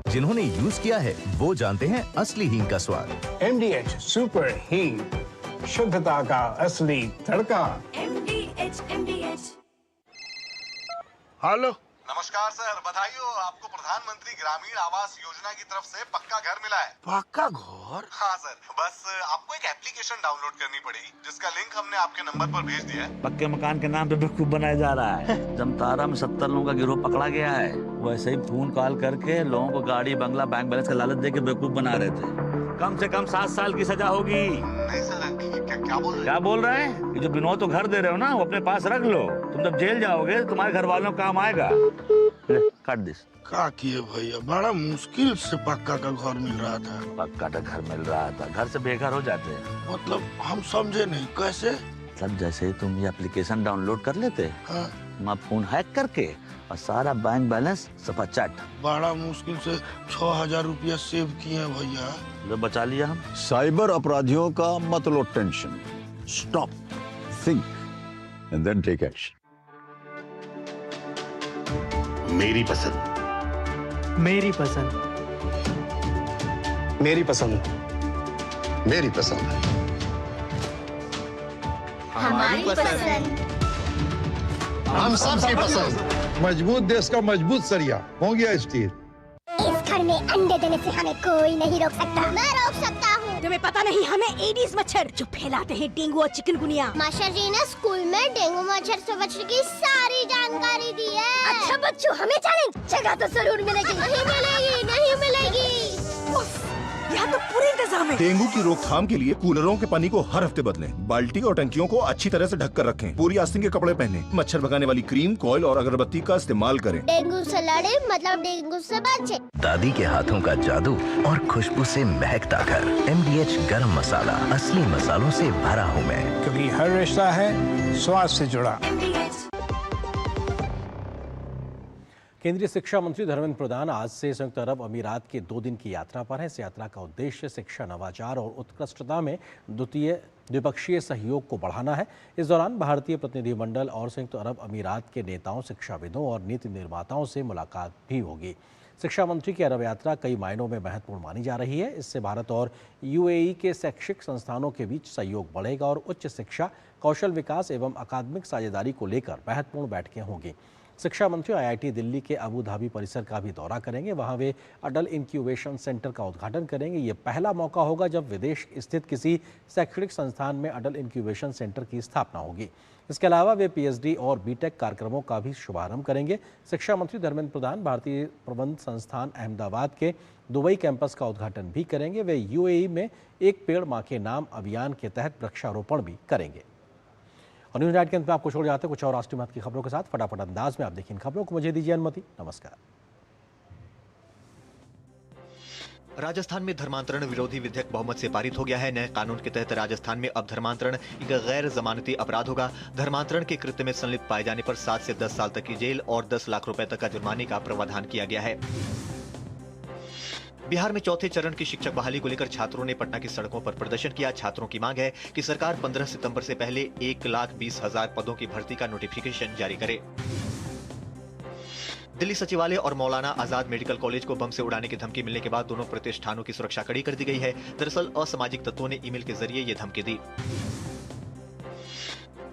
[SPEAKER 7] जिन्होंने यूज किया है वो जानते हैं असली हींग का स्वाद।
[SPEAKER 3] MDH सुपर हींग, शुद्धता का असली तड़का।
[SPEAKER 14] MDH।
[SPEAKER 11] हेलो, नमस्कार सर, बधाई हो। आपको प्रधानमंत्री ग्रामीण आवास योजना की तरफ से पक्का घर मिला है।
[SPEAKER 3] पक्का घर?
[SPEAKER 11] हाँ सर, बस आपको एक एप्लीकेशन डाउनलोड करनी पड़ेगी, जिसका लिंक हमने आपके नंबर पर भेज दिया है।
[SPEAKER 12] पक्के मकान के नाम पे बेवकूफ बनाया जा रहा है। जमतारा में 70 लोगों का गिरोह पकड़ा गया है। वैसे ही फोन कॉल करके लोगों को गाड़ी, बंगला, बैंक बैलेंस का लालच देके बेवकूफ बना रहे थे। कम से कम 7 साल की सजा होगी।
[SPEAKER 11] नहीं सर,
[SPEAKER 12] क्या बोल रहे हैं? ये जो विनोद तो घर दे रहे हो ना, वो अपने पास रख लो। तुम जब जेल जाओगे तुम्हारे घर वालों का काम आएगा। काट दिस।
[SPEAKER 3] क्या किए भैया, बड़ा मुश्किल से पक्का का घर मिल रहा था।
[SPEAKER 12] पक्का का घर मिल रहा था, घर से बेघर हो जाते हैं।
[SPEAKER 3] मतलब हम समझे नहीं, कैसे?
[SPEAKER 12] सब जैसे तुम ये एप्लीकेशन डाउनलोड कर लेते, तुम फोन हैक करके और सारा बैंक बैलेंस सपाचट।
[SPEAKER 3] बड़ा मुश्किल से 6000 रुपया सेव किए हैं भैया।
[SPEAKER 12] जो बचा लिया हम।
[SPEAKER 13] साइबर अपराधियों का मत लो tension, stop, think and then take action.
[SPEAKER 15] मेरी पसंद,
[SPEAKER 18] मेरी पसंद,
[SPEAKER 15] मेरी पसंद, मेरी पसंद,
[SPEAKER 3] हमारी पसंद,
[SPEAKER 8] हम सबकी पसंद। मजबूत देश का मजबूत सरिया हो गया स्टील।
[SPEAKER 25] इस घर में अंडे देने से हमें कोई नहीं रोक सकता। मैं रोक सकता हूँ। तुम्हें पता नहीं, हमें एडीज मच्छर जो फैलाते हैं डेंगू और चिकनगुनिया। मास्टर जी ने स्कूल में डेंगू मच्छर से बचने की सारी जानकारी दी है। अच्छा बच्चों, हमें चैलेंज जगह तो जरूर मिलेगी। नहीं मिलेगी, नहीं मिलेगी। यहाँ तो पूरी इंतजाम है।
[SPEAKER 26] डेंगू की रोकथाम के लिए कूलरों के पानी को हर हफ्ते बदलें। बाल्टी और टंकियों को अच्छी तरह से ढक कर रखें। पूरी आस्तीन के कपड़े पहनें। मच्छर भगाने वाली क्रीम, कॉइल और अगरबत्ती का इस्तेमाल करें।
[SPEAKER 25] डेंगू से लड़े मतलब डेंगू से बचे।
[SPEAKER 7] दादी के हाथों का जादू और खुशबू से महकता घर। MDH गरम मसाला, असली मसालों से भरा हूँ मैं,
[SPEAKER 3] क्योंकि हर रिश्ता है स्वाद से जुड़ा।
[SPEAKER 1] केंद्रीय शिक्षा मंत्री धर्मेंद्र प्रधान आज से संयुक्त अरब अमीरात के 2 दिन की यात्रा पर है। इस यात्रा का उद्देश्य शिक्षा, नवाचार और उत्कृष्टता में द्विपक्षीय सहयोग को बढ़ाना है। इस दौरान भारतीय प्रतिनिधिमंडल और संयुक्त अरब अमीरात के नेताओं, शिक्षाविदों और नीति निर्माताओं से मुलाकात भी होगी। शिक्षा मंत्री की अरब यात्रा कई मायनों में महत्वपूर्ण मानी जा रही है। इससे भारत और UAE के शैक्षिक संस्थानों के बीच सहयोग बढ़ेगा और उच्च शिक्षा, कौशल विकास एवं अकादमिक साझेदारी को लेकर महत्वपूर्ण बैठकें होंगी। शिक्षा मंत्री IIT दिल्ली के अबू धाबी परिसर का भी दौरा करेंगे। वहां वे अटल इंक्यूबेशन सेंटर का उद्घाटन करेंगे। ये पहला मौका होगा जब विदेश स्थित किसी शैक्षणिक संस्थान में अटल इंक्यूबेशन सेंटर की स्थापना होगी। इसके अलावा वे PhD और BTech कार्यक्रमों का भी शुभारंभ करेंगे। शिक्षा मंत्री धर्मेंद्र प्रधान भारतीय प्रबंध संस्थान अहमदाबाद के दुबई कैंपस का उद्घाटन भी करेंगे। वे UAE में एक पेड़ मां के नाम अभियान के तहत वृक्षारोपण भी करेंगे। और न्यूज़ नाइट के अंत में आपको छोड़ जाते हैं कुछ और राष्ट्रीय महत्व की खबरों के साथ। फटाफट अंदाज में आप देखिए इन खबरों को। मुझे दीजिए अनुमति। नमस्कार।
[SPEAKER 2] राजस्थान में धर्मांतरण विरोधी विधेयक बहुमत से पारित हो गया है। नए कानून के तहत राजस्थान में अब धर्मांतरण एक गैर जमानती अपराध होगा। धर्मांतरण के कृत्य में संलिप्त पाए जाने पर 7 से 10 साल तक की जेल और 10 लाख रुपए तक का जुर्माने का प्रावधान किया गया है। बिहार में चौथे चरण की शिक्षक बहाली को लेकर छात्रों ने पटना की सड़कों पर प्रदर्शन किया। छात्रों की मांग है कि सरकार 15 सितंबर से पहले 1,20,000 पदों की भर्ती का नोटिफिकेशन जारी करे। दिल्ली सचिवालय और मौलाना आजाद मेडिकल कॉलेज को बम से उड़ाने की धमकी मिलने के बाद दोनों प्रतिष्ठानों की सुरक्षा कड़ी कर दी गई है। दरअसल असामाजिक तत्वों ने ईमेल के जरिए ये धमकी दी।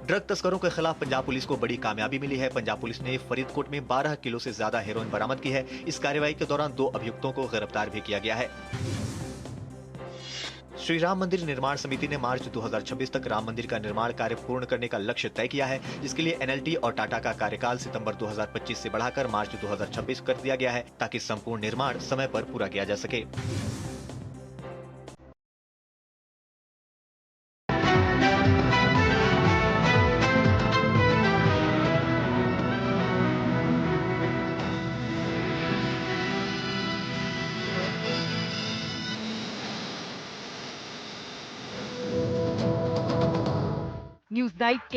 [SPEAKER 2] ड्रग तस्करों के खिलाफ पंजाब पुलिस को बड़ी कामयाबी मिली है। पंजाब पुलिस ने फरीदकोट में 12 किलो से ज्यादा हेरोइन बरामद की है। इस कार्रवाई के दौरान 2 अभियुक्तों को गिरफ्तार भी किया गया है। श्री राम मंदिर निर्माण समिति ने मार्च 2026 तक राम मंदिर का निर्माण कार्य पूर्ण करने का लक्ष्य तय किया है, जिसके लिए एनएलटी और टाटा का कार्यकाल सितंबर 2025 से बढ़ाकर मार्च 2026 कर दिया गया है, ताकि संपूर्ण निर्माण समय पर पूरा किया जा सके।
[SPEAKER 6] न्यूज़ नाइट के